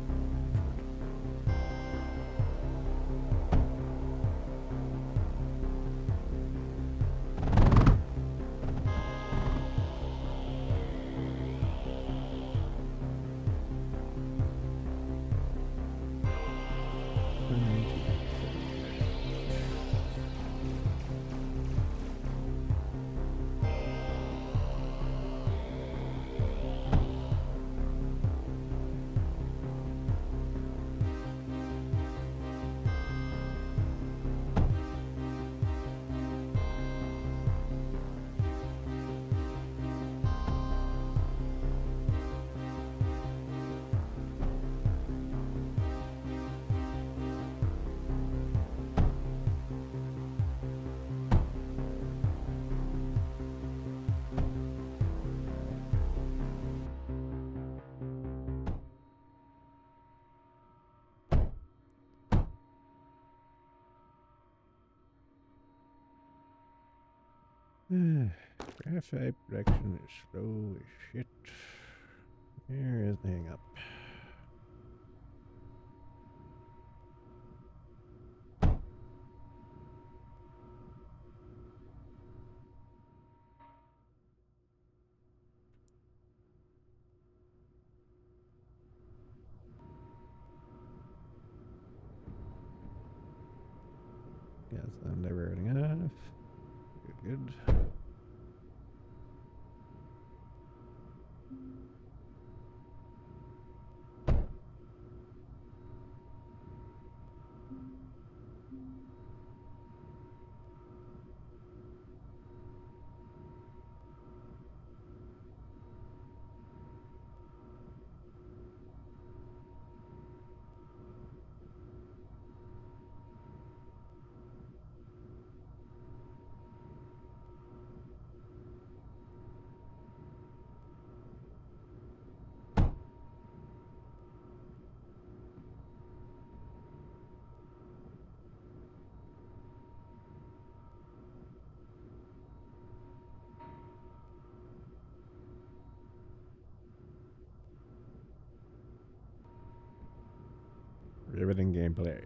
Graphite production is slow as shit. Here is the hang up. Yes, I'm diverting enough. Good, good. riveting gameplay.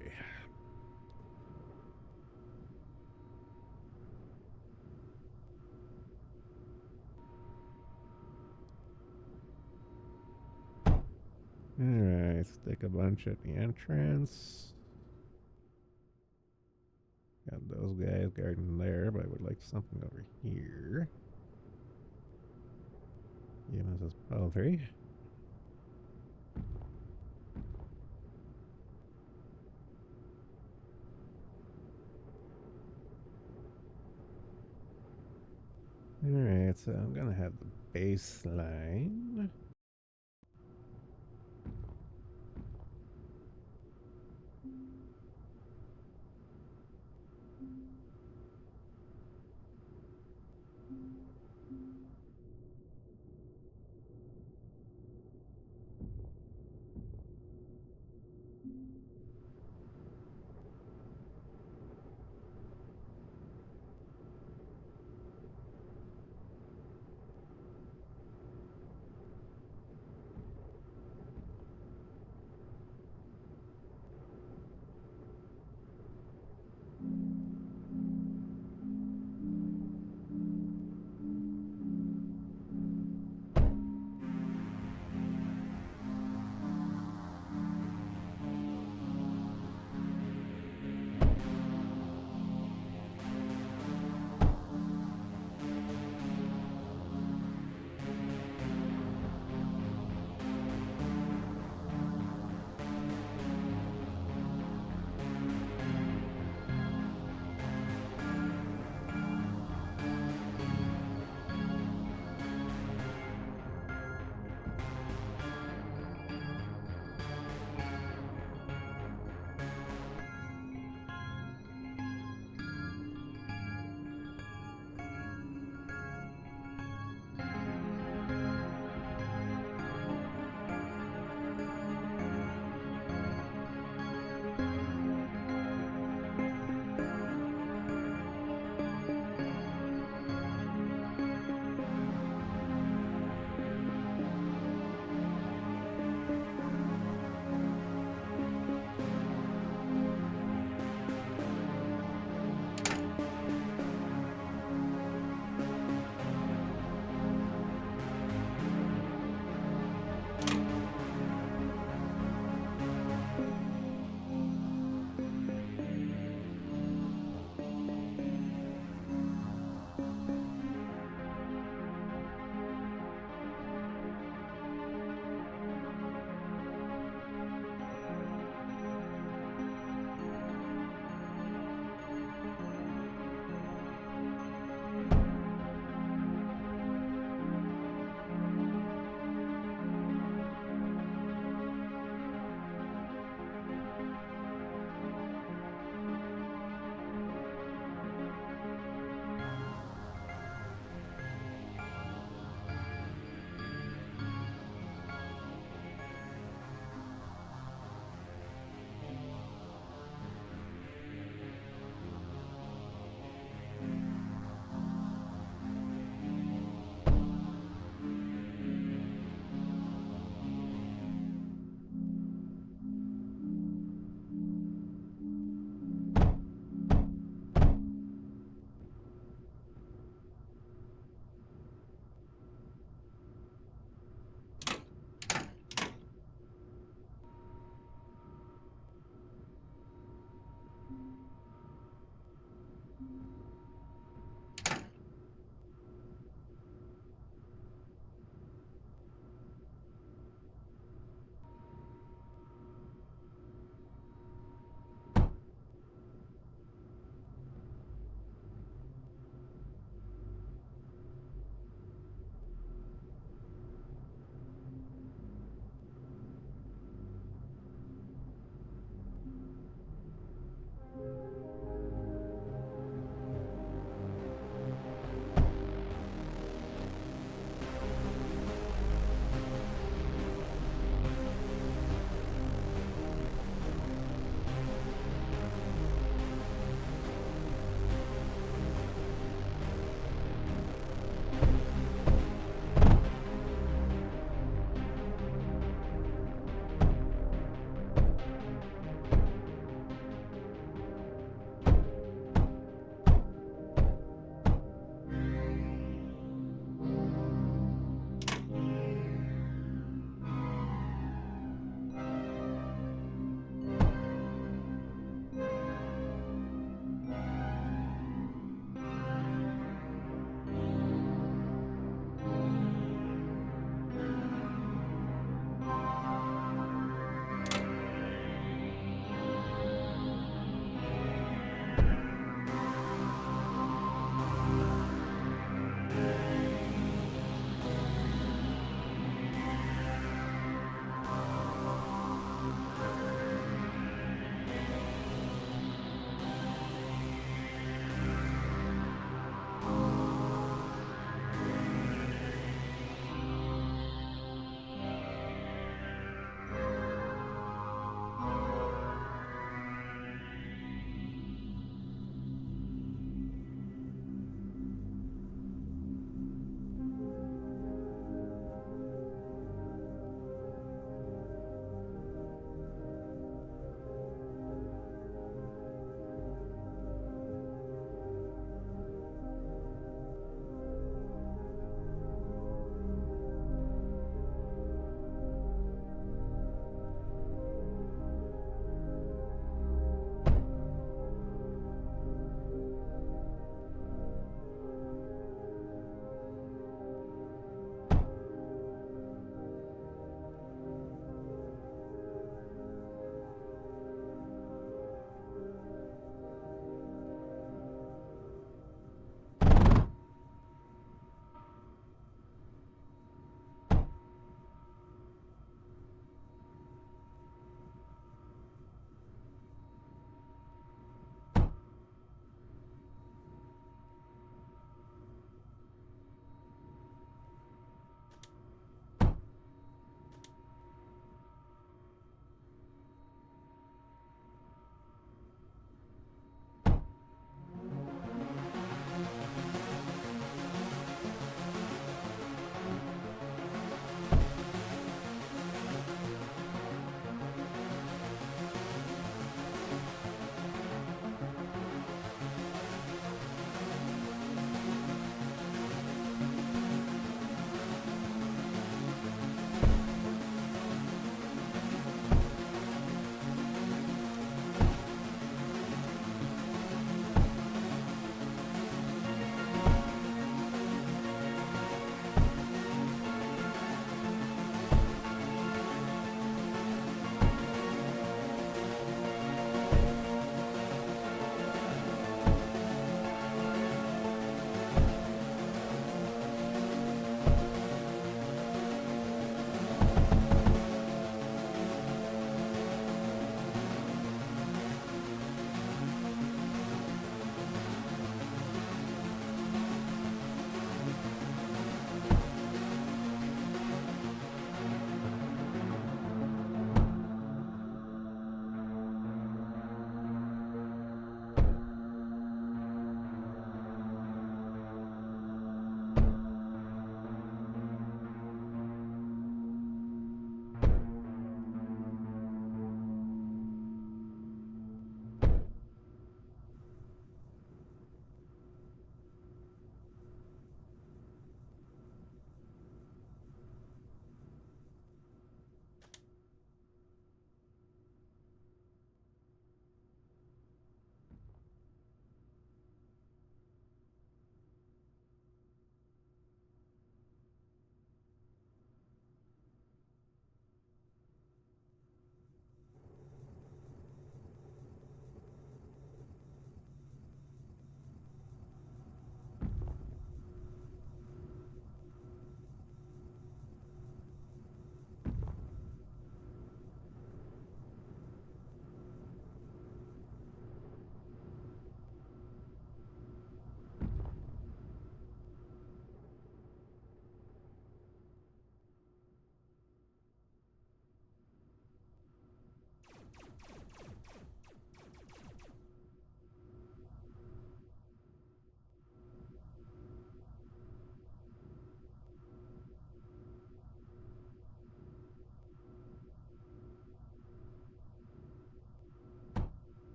Alright, stick a bunch at the entrance. Got those guys guarding there, but I would like something over here. Yeah, this is poultry. Alright, so I'm gonna have the baseline.